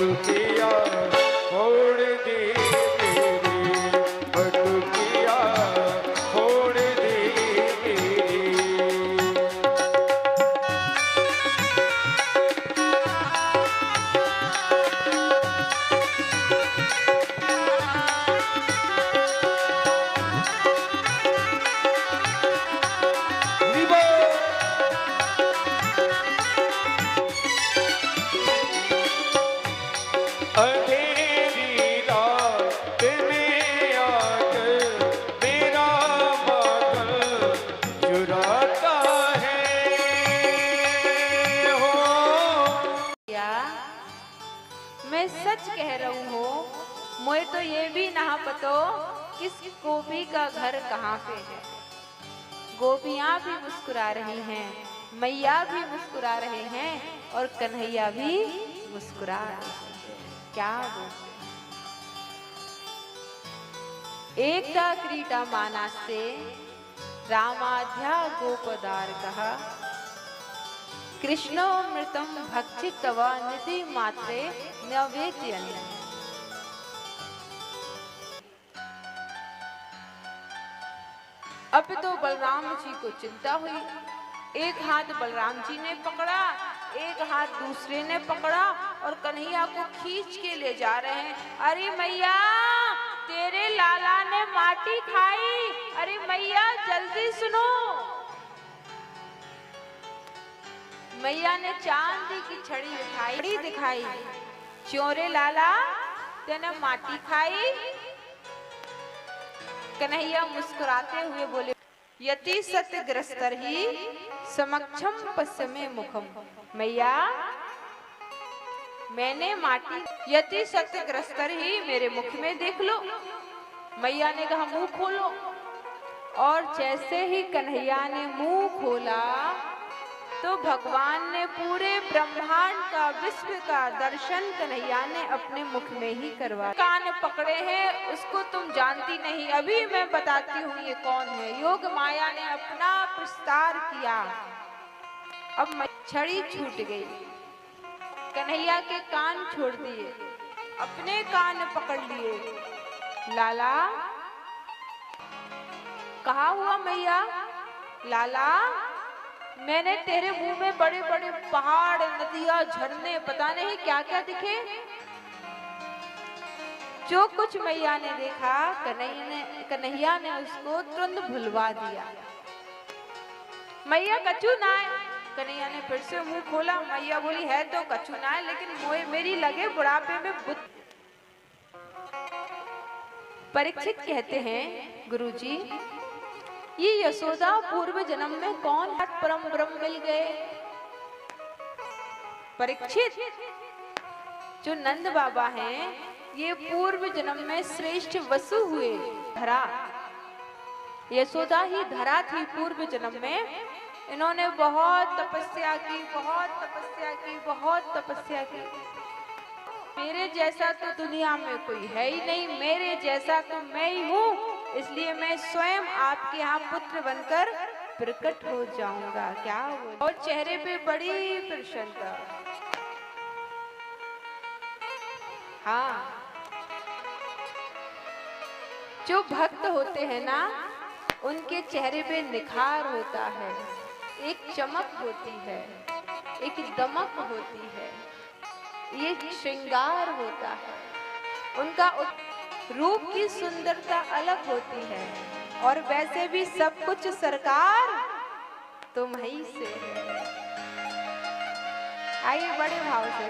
बटुकिया फोड़ दी तेरी, बटुकिया फोड़ दी तेरी। अंधेरी रात में आकर मेरा बादल चुराता है हो। या मैं सच कह रही हूँ, मुझे तो ये भी ना पतो किस गोपी का घर कहाँ पे है। गोपियाँ भी मुस्कुरा रही हैं, मैया भी मुस्कुरा रहे हैं और कन्हैया भी मुस्कुरा रहे हैं। क्या बोलते, एकदा क्रीडा मानास्ते रामाध्या गोपदार कहा, कृष्णोमृतम भक्षितवा निधि मात्रे नवेद्यन। अब तो बलराम जी को चिंता हुई। एक हाथ बलराम जी ने पकड़ा, एक हाथ दूसरे ने पकड़ा और कन्हैया को खींच के ले जा रहे हैं। अरे मैया, तेरे लाला ने माटी खाई, अरे मैया जल्दी सुनो। मैया ने चांदी की छड़ी उठाई, छड़ी दिखाई, चोरे लाला तेने माटी खाई। कन्हैया मुस्कुराते हुए बोले, यति सत्यग्रस्तर ही समक्षम पश्चिमे मुखम। मैया, मैंने माटी, यति सत्यग्रस्तर ही मेरे मुख में देख लो। मैया ने कहा मुंह खोलो, और जैसे ही कन्हैया ने मुंह खोला तो भगवान ने पूरे ब्रह्मांड का, विश्व का दर्शन कन्हैया ने अपने मुख में ही करवा। कान पकड़े हैं, उसको तुम जानती नहीं, अभी मैं बताती हूँ ये कौन है। योग माया ने अपना विस्तार किया, अब छड़ी छूट गई, कन्हैया के कान छोड़ दिए, अपने कान पकड़ लिए। लाला, कहा हुआ मैया? लाला, मैंने तेरे मुंह में बड़े बड़े पहाड़, नदियां, झरने, पता नहीं क्या क्या दिखे। जो कुछ मैया ने देखा, कन्हैया ने उसको तुरंत भुलवा दिया। मैया कछु ना है। कन्हैया ने फिर से मुंह खोला। मैया बोली है तो कछु ना है, लेकिन मोए मेरी लगे बुढ़ापे में बुद्धि। परीक्षित कहते हैं, गुरुजी, ये यशोदा पूर्व जन्म में कौन परम ब्रह्म मिल गए? परीक्षित, जो नंद बाबा हैं, ये पूर्व जन्म में श्रेष्ठ वसु हुए। धरा, यशोदा ही धरा थी पूर्व जन्म में। इन्होंने बहुत तपस्या की, बहुत तपस्या की, बहुत तपस्या की। मेरे जैसा तो दुनिया में कोई है ही नहीं, मेरे जैसा तो मैं ही हूँ, इसलिए मैं स्वयं आपके यहाँ पुत्र बनकर प्रकट हो जाऊंगा। क्या बोले? और चेहरे पे बड़ी प्रसन्नता। हाँ, जो भक्त होते हैं ना, उनके चेहरे पे निखार होता है, एक चमक होती है, एक दमक होती है, एक श्रृंगार होता है। उनका रूप की सुंदरता अलग होती है। और वैसे भी सब कुछ सरकार तुम ही से है। आइए बड़े भाव से।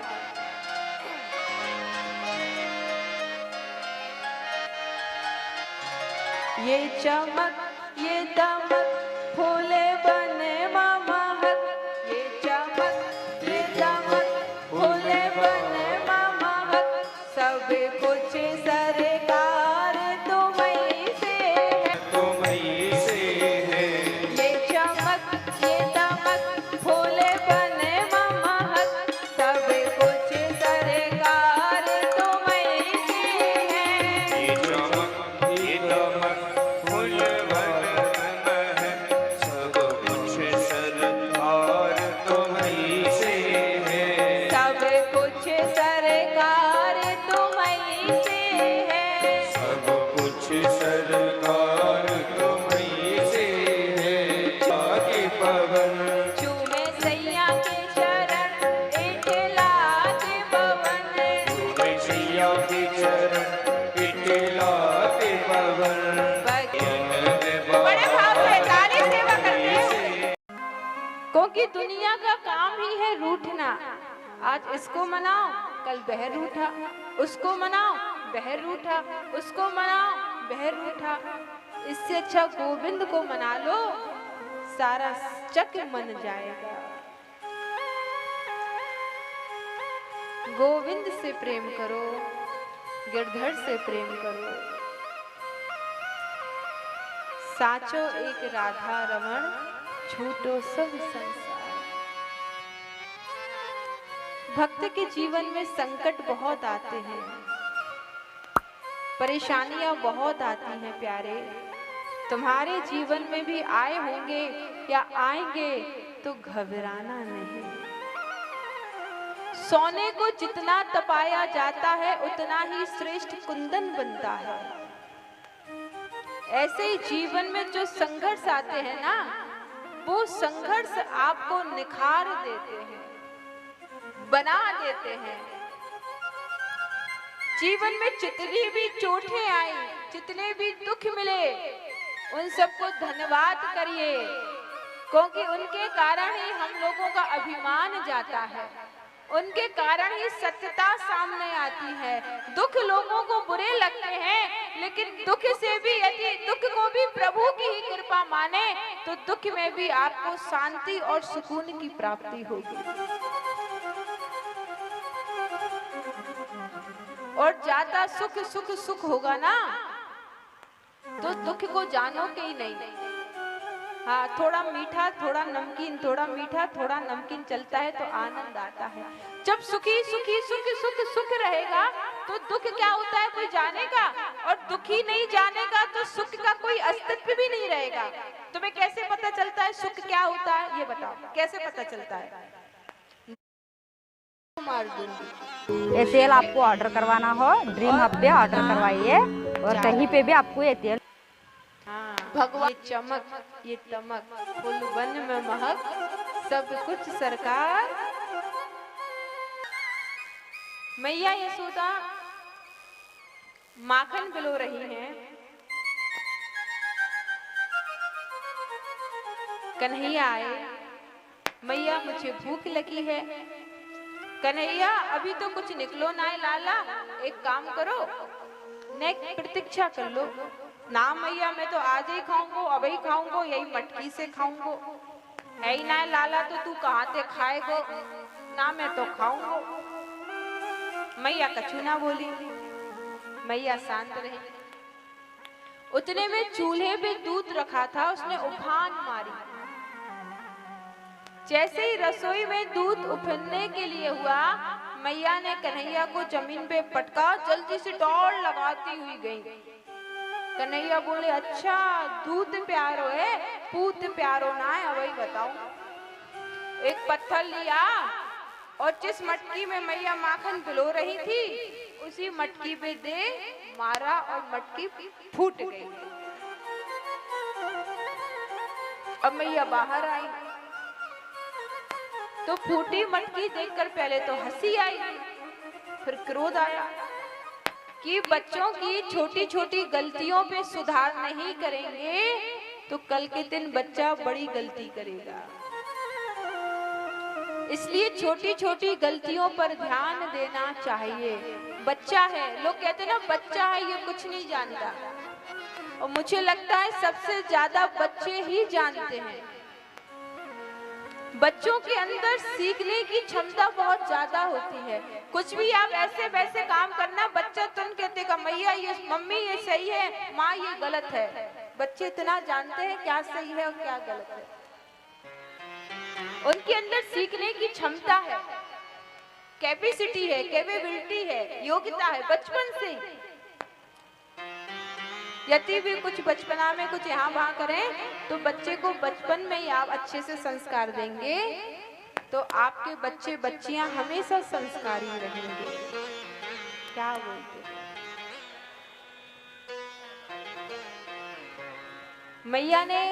ये चमक, ये दमक, फूले बने महक। ये चमक, ये दमक, फूले बने महक। सब कुछ सरकार तुम्हीं से है, तुम्हीं से है। ये चमक, ये दमक, फूले बने महक। सब कुछ सरकार तुम्हीं से है। ये चमक, ये दमक, फूल बन महक। दुनिया का काम ही है रूठना। आज इसको मनाओ, कल बहर रूठा, उसको मनाओ, बहर रूठा, उसको मनाओ, बहर रूठा। इससे अच्छा गोविंद को मना लो, सारा चक मन जाएगा। गोविंद से प्रेम करो, गिरधर से प्रेम करो। साचो एक राधा रमण, छूटो सब संसार। भक्त के जीवन में संकट बहुत आते हैं, परेशानियां बहुत आती हैं प्यारे। तुम्हारे जीवन में भी आए होंगे या आएंगे, तो घबराना नहीं। सोने को जितना तपाया जाता है उतना ही श्रेष्ठ कुंदन बनता है। ऐसे ही जीवन में जो संघर्ष आते हैं ना, वो संघर्ष आपको निखार देते हैं, बना देते हैं। जीवन में जितनी भी चोटें आई, जितने भी दुख मिले, उन सबको धन्यवाद करिए, क्योंकि उनके कारण ही हम लोगों का अभिमान जाता है, उनके कारण ही सत्यता सामने आती है। दुख लोगों को बुरे लगते हैं, लेकिन दुख से भी यदि दुख को भी प्रभु की ही कृपा माने, तो दुख में भी आपको शांति और सुकून की प्राप्ति होगी। और ज्यादा सुख सुख सुख होगा ना, तो दुख को जानोगे ही नहीं। हाँ, थोड़ा मीठा थोड़ा नमकीन, थोड़ा मीठा थोड़ा नमकीन चलता है तो आनंद आता है। जब सुखी सुखी सुख सुख सुख रहेगा तो दुख क्या होता है कोई जानेगा, और दुखी नहीं जानेगा तो सुख का कोई अस्तित्व भी नहीं रहेगा। तुम्हें कैसे पता चलता है सुख क्या होता है, ये बताओ, कैसे पता चलता है? ये तेल आपको ऑर्डर करवाना हो, ड्रीम हब पे ऑर्डर करवाइए, और कहीं पे भी आपको ये तेल। हाँ, भगवान, ये चमक, ये तमक, फूल वन में महक, सब कुछ सरकार। मैया यशोदा माखन पिलो रही हैं। कन्हैया आए, मैया मुझे भूख लगी है। कन्हैया अभी तो कुछ निकलो ना है लाला, एक काम करो, नेक्स्ट प्रतीक्षा कर लो ना मैया, मैं तो आज ही खाऊंगो, अभी खाऊंगो, यही मटकी से खाऊंगो। है ही ना लाला, तो तू कहाँ से खाएगो ना, मैं तो खाऊंगो। मैया कछु ना बोली, मैया शांत रही। उतने में चूल्हे पे दूध रखा था, उसने उफान मारी। जैसे ही रसोई में दूध उफनने के लिए हुआ, मैया ने कन्हैया को जमीन पे पटका, जल्दी से दौड़ लगाती हुई गई। कन्हैया बोले, अच्छा दूध प्यारो है, पूत प्यारो ना है, वही बताओ। एक पत्थर लिया और जिस मटकी में मैया माखन पिलो रही थी, उसी मटकी पे दे मारा और मटकी फूट गई। अब मैया बाहर आई तो फूटी मटकी देखकर पहले तो हंसी आई, फिर क्रोध आया कि बच्चों की छोटी छोटी गलतियों पे सुधार नहीं करेंगे तो कल के दिन बच्चा बड़ी गलती करेगा। इसलिए छोटी छोटी गलतियों पर ध्यान देना चाहिए। बच्चा है, लोग कहते हैं ना बच्चा है ये कुछ नहीं जानता, और मुझे लगता है सबसे ज्यादा बच्चे ही जानते हैं। बच्चों के अंदर सीखने की क्षमता बहुत ज्यादा होती है। कुछ भी आप ऐसे वैसे काम करना, बच्चा तुरंत कहते मैया ये, मम्मी ये सही है, माँ ये गलत है। बच्चे इतना जानते हैं क्या सही है और क्या गलत है। उनके अंदर सीखने की क्षमता है, कैपेसिटी है, कैपेबिलिटी है, योग्यता है बचपन से ही। यदि भी कुछ बचपना में कुछ यहाँ वहाँ करें तो बच्चे को बचपन में ही आप अच्छे से संस्कार देंगे तो आपके बच्चे बच्चियां हमेशा संस्कारी रहेंगे। क्या बोलते हैं? मैया ने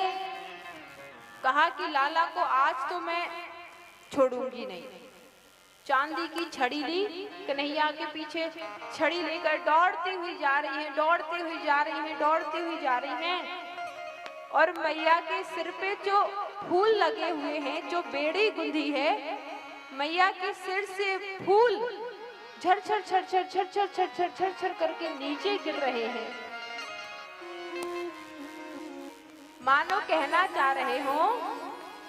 कहा कि लाला को आज तो मैं छोड़ूंगी नहीं। चांदी की छड़ी ली, कन्हैया के पीछे छड़ी लेकर दौड़ती हुई जा रही है, दौड़ती हुई जा रही है, दौड़ती हुई जा रही है। और मैया के सिर पे जो फूल लगे हुए हैं, जो बेड़ी गुंदी है, मैया के सिर से फूल झर झर झर झर झर झर झर झर झर झर करके नीचे गिर रहे हैं। मानो कहना चाह रहे हो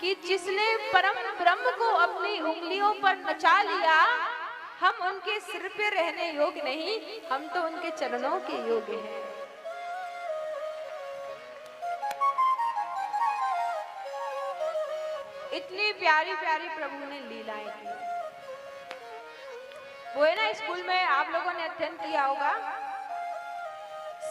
कि जिसने परम ब्रह्म को अपनी उंगलियों पर नचा लिया, हम उनके सिर पे रहने योग्य नहीं, हम तो उनके चरणों के योग्य हैं। इतनी प्यारी प्यारी प्रभु ने लीलाएं की। वो है ना, स्कूल में आप लोगों ने अध्ययन किया होगा,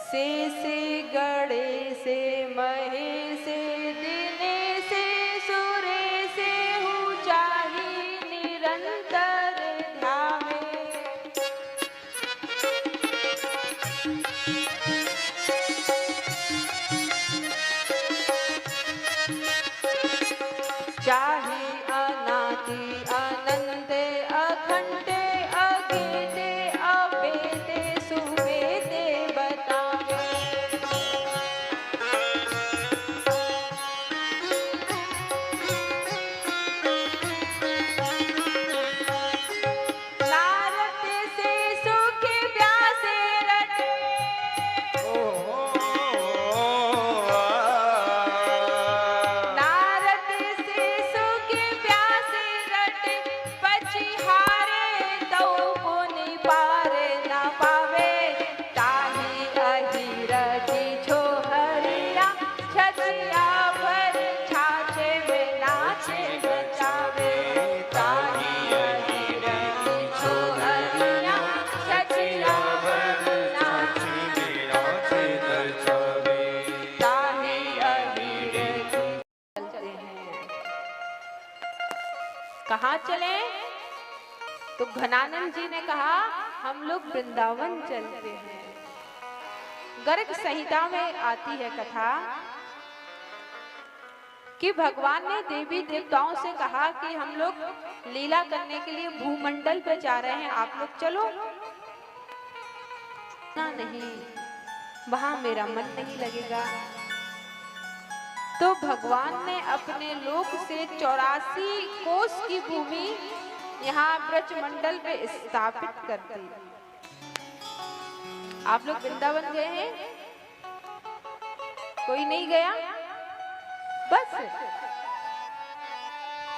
से गड़े से महे से दिने से सुरे से ऊंचाई निरंतर ध्यावे। चाहे अनादि अनंत अखंड अगेते अबेते सुबेते बतावे। नारद से सुख प्यासे रटे, नारद से सुख प्यासे रटे, पछिहारे तो पुनि पार न पावे। ताहि अहिरति छोहरिया छतिया भर छाछे में नाचे नचावे। ताहि अहिरति छोहरिया छतिया भर नाचे ताहि अहिरति। चलते हैं, कहाँ चले? तो घनानंद जी ने कहा हम लोग वृंदावन चलते हैं। गर्ग संहिता में आती है कथा कि भगवान ने देवी देवताओं से कहा कि हम लोग लीला करने के लिए भूमंडल पे जा रहे हैं, आप लोग चलो ना। नहीं, वहां मेरा मन नहीं लगेगा। तो भगवान ने अपने लोक से 84 कोस की भूमि यहाँ ब्रजमंडल पे स्थापित कर दी। आप लोग वृंदावन गए हैं? कोई नहीं गया? बस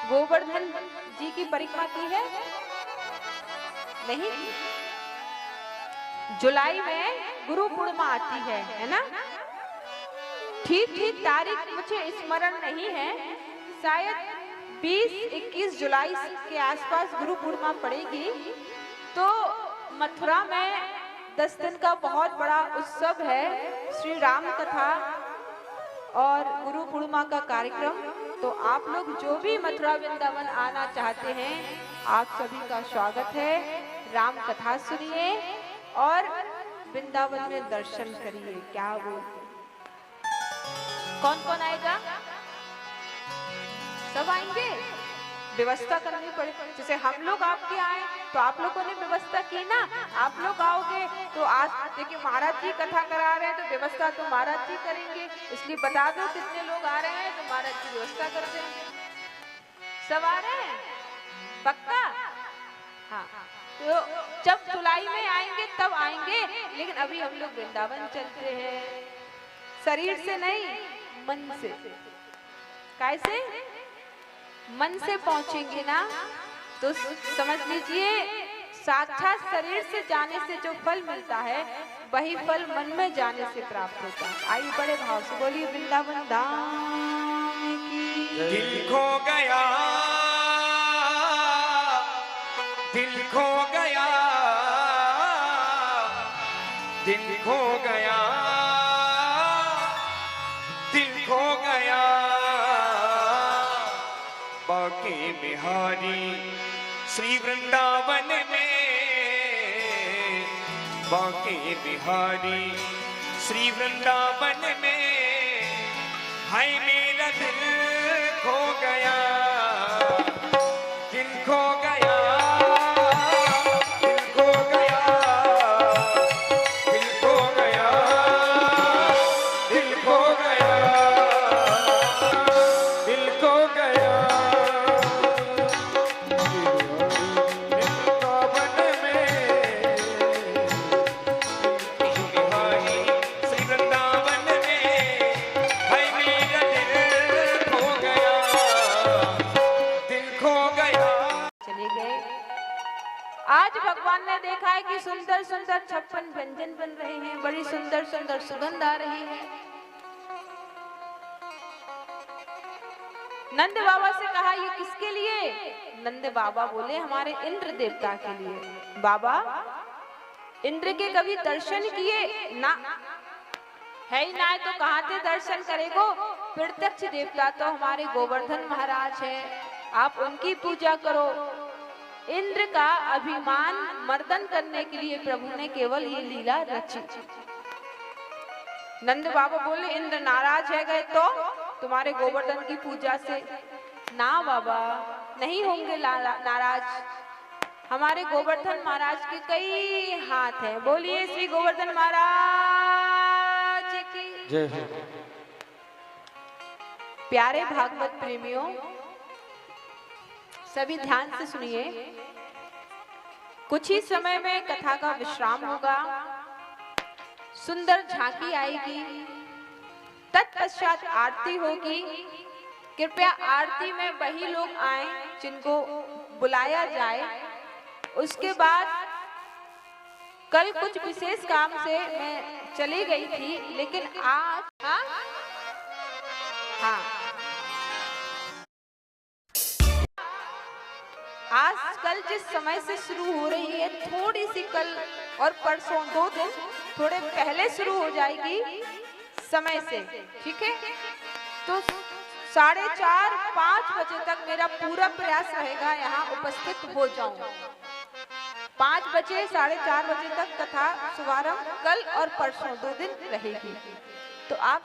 गोवर्धन जी की परिक्रमा की है? नहीं। जुलाई में गुरु पूर्णिमा आती है ना? ठीक ठीक तारीख मुझे स्मरण नहीं है, शायद 20-21 जुलाई के आसपास गुरु पूर्णिमा पड़ेगी। तो मथुरा में 10 दिन का बहुत बड़ा उत्सव है, श्री राम कथा और गुरु पूर्णिमा का कार्यक्रम। तो आप लोग जो भी मथुरा वृंदावन आना चाहते हैं, आप सभी का स्वागत है। राम कथा सुनिए और वृंदावन में दर्शन करिए। क्या बोलते? कौन कौन आएगा? सब आएंगे? व्यवस्था करनी पड़े। जैसे हम लोग आपके आए तो आप लोगों ने व्यवस्था की ना, आप लोग आओगे तो आज देखिए महाराज जी कथा करा रहे हैं तो व्यवस्था तो महाराज जी करेंगे, इसलिए बता दो कितने लोग आ रहे हैं तो महाराज जी व्यवस्था कर देंगे। सब आ रहे हैं? पक्का? हाँ। तो जब जुलाई में आएंगे तब आएंगे, लेकिन अभी हम लोग वृंदावन चलते हैं, शरीर से नहीं मन से। कैसे? मन से पहुंचेंगे ना तो समझ लीजिए साक्षात शरीर से जाने से जो फल मिलता है वही फल मन में जाने से प्राप्त होता है। आइए बड़े भाव से बोलिए वृंदावन धाम की। दिल खो गया, दिल खो गया, दिल खो गया, दिल खो गया। बांके बिहारी श्री वृंदावन में, बांके बिहारी श्री वृंदावन में, हाय मेरा दिल खो गया, दिल खो गया, दिल खो गया, दिल खो गया, दिल खो गया, दिल खो आज भगवान ने देखा है कि सुंदर सुंदर 56 व्यंजन बन रहे हैं, बड़ी सुंदर सुंदर सुगंध आ रही है। नंद बाबा से कहा ये किसके लिए? नंद बाबा बोले हमारे इंद्र देवता के लिए। बाबा इंद्र के कभी दर्शन किए ना? है ही ना, तो कहां से दर्शन करेगो? प्रत्यक्ष देवता तो हमारे गोवर्धन महाराज है, आप उनकी पूजा करो। इंद्र का अभिमान मर्दन करने के लिए प्रभु ने केवल ये लीला रची। नंद बाबा बोले इंद्र नाराज है गए तो तुम्हारे गोवर्धन की पूजा से? ना बाबा, नहीं होंगे नाराज। हमारे गोवर्धन महाराज के कई हाथ हैं। बोलिए श्री गोवर्धन महाराज की जय। प्यारे भागवत प्रेमियों, सभी ध्यान से सुनिए। कुछ ही समय में कथा का विश्राम होगा, सुंदर झांकी आएगी, तत्पश्चात आरती होगी। कृपया आरती में वही लोग आए जिनको बुलाया जाए। उसके बाद कल कुछ विशेष काम से मैं चली गई थी, लेकिन आज आजकल जिस समय से शुरू हो रही है, थोड़ी सी कल और परसों 2 दिन थोड़े पहले शुरू हो जाएगी समय से, ठीक है? तो 4:30-5 बजे तक मेरा पूरा प्रयास रहेगा यहाँ उपस्थित हो जाऊं। 5 बजे 4:30 बजे तक कथा शुभारंभ कल और परसों 2 दिन रहेगी। तो आप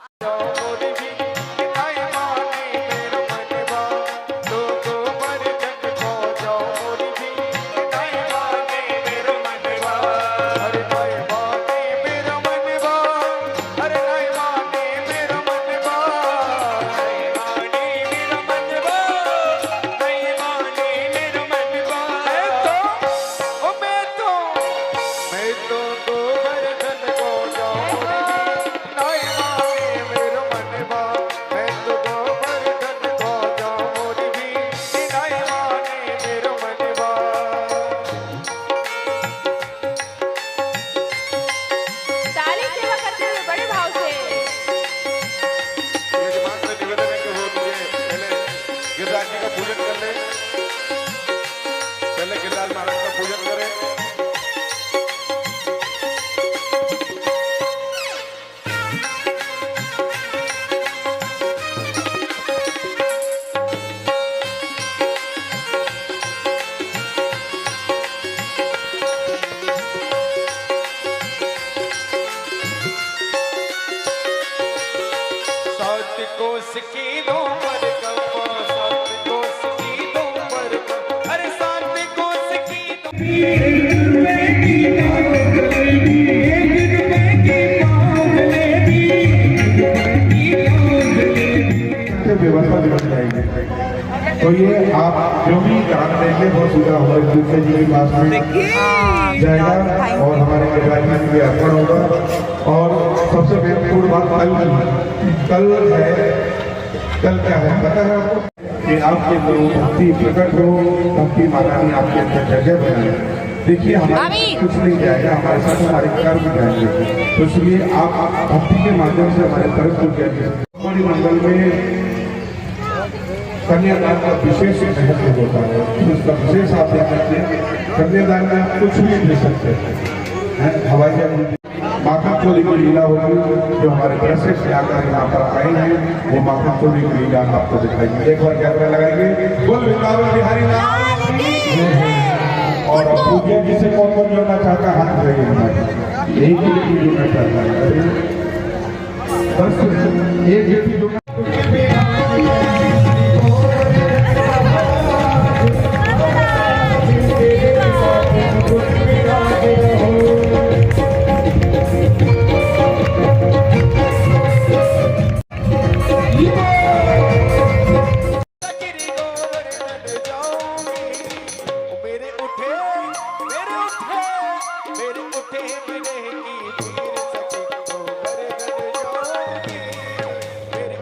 व्यवस्था दिखाई जाएगी। तो ये आप जो भी काम देंगे बहुत सीधा होगा, दूसरे जी के पास में जाएगा और हमारे गिरिराज के लिए अर्पण होगा। और सबसे महत्वपूर्ण बात कल है। कल क्या है पता है आपको? कि आपके अंदर भक्ति प्रकट हो, भक्ति माता ने आपके अंदर जगह बनाई। देखिए हमारे कुछ नहीं जाएगा, हमारे साथ हमारे कर्म जाएंगे। तो इसलिए आप भक्ति के माध्यम से हमारे तरफ को जाएंगे। मंडल में कन्यादान का विशेष महत्व होता है, उसका विशेष आप देख सकते हैं। कन्यादान में आप कुछ भी दे सकते हैं। हवाई जहाज माखन चोरी की लीला होगी, जो हमारे दर्शक से आकर यहाँ पर आए हैं, वो माखन चोरी की लीला आपको दिखाएंगे। एक बार कैमरा लगाएंगे, बोल वृंदावन बिहारी लाल की। और पूज्य जी से कौन कौन जोड़ना चाहता है हाथ उठाइए। हमारे एक ही जोड़ना चाहता है, बस एक ही जोड़ना। मेरे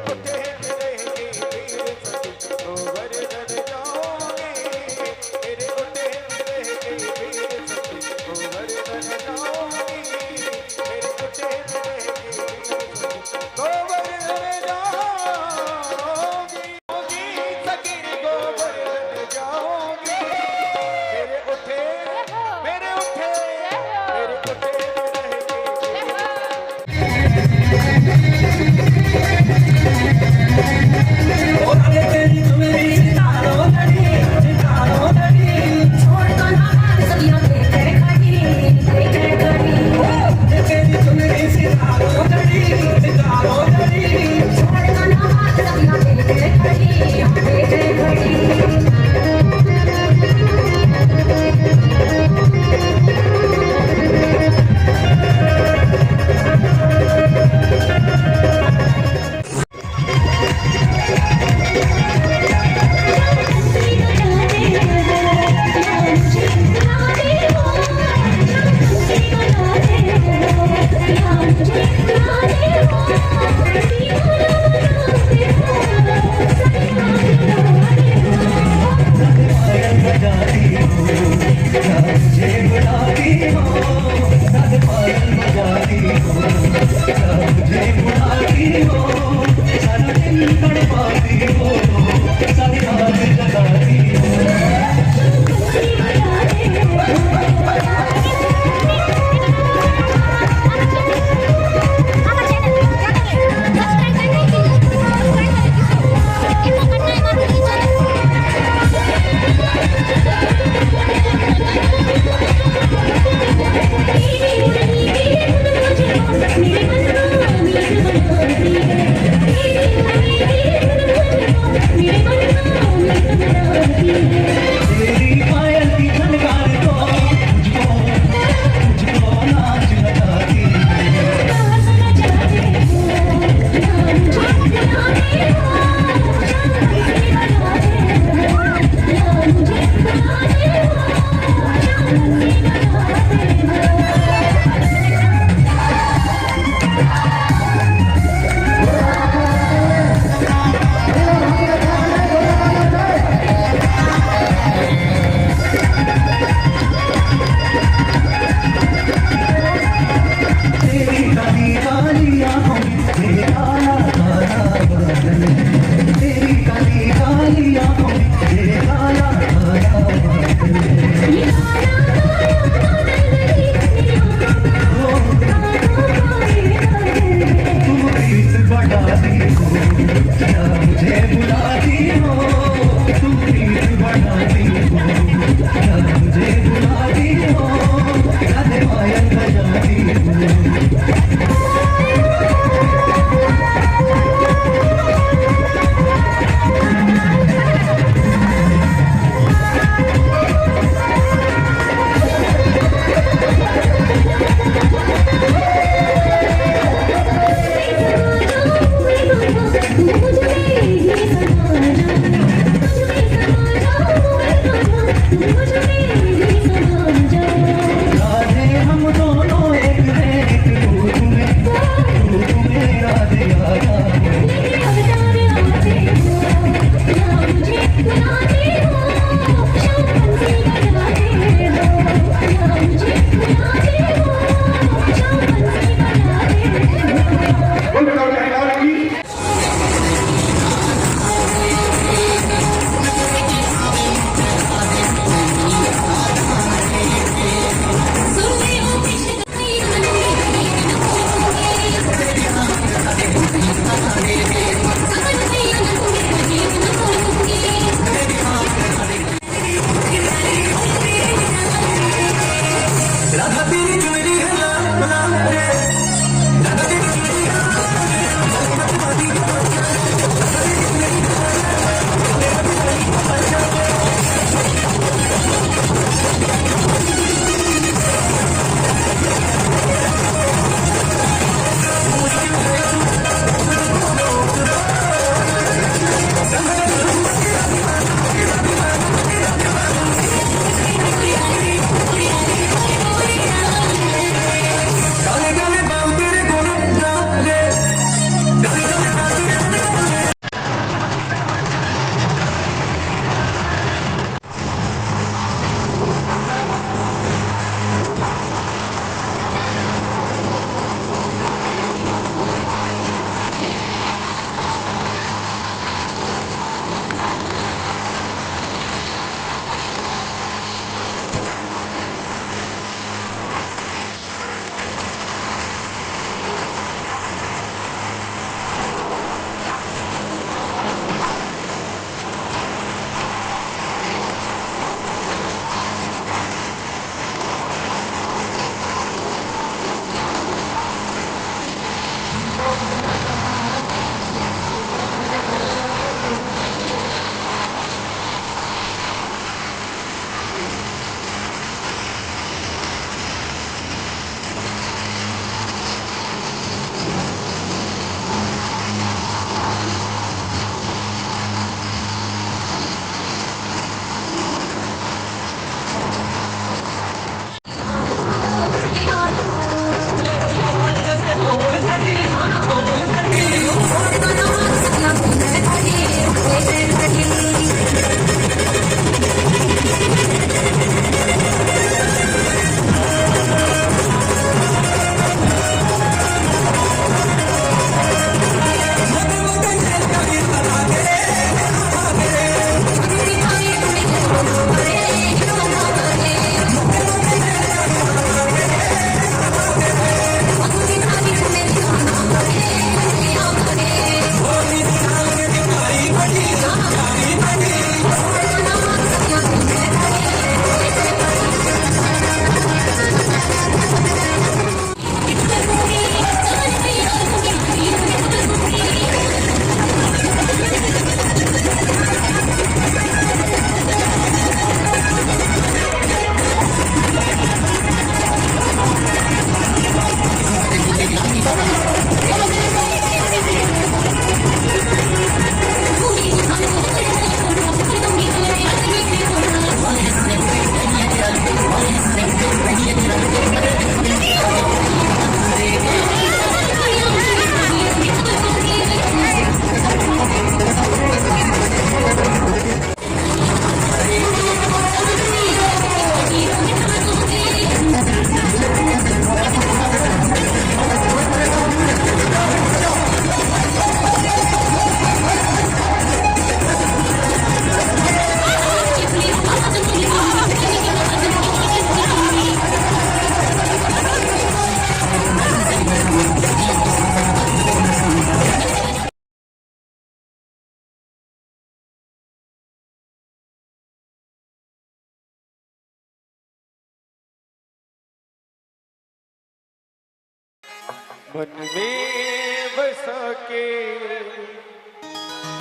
मन में बसा के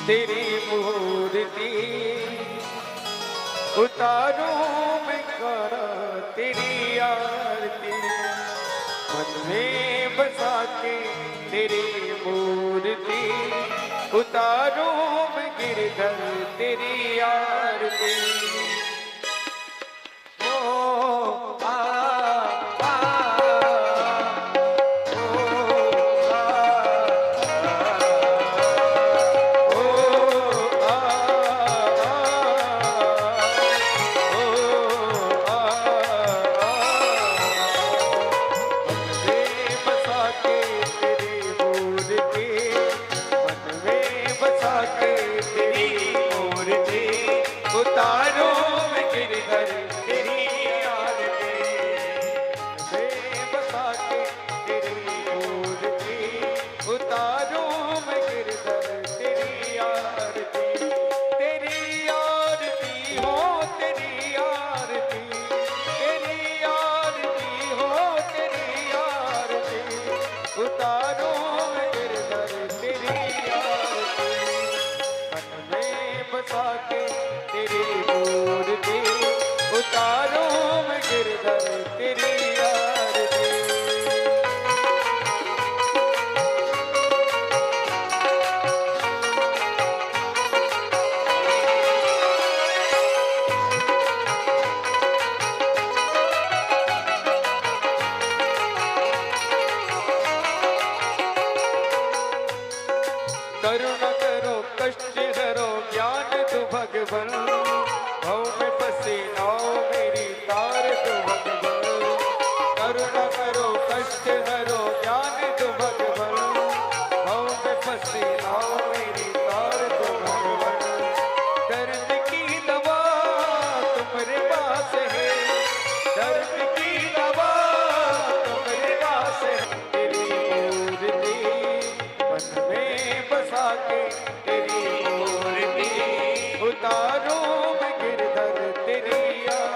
तेरी मूर्ति उतारूं मैं करा तेरी आरती। मन में बसा के तेरी मूर्ति उतारूं मैं गिरधर तेरी आरती। करुणा करो कष्ट हरो ज्ञान तू भगवन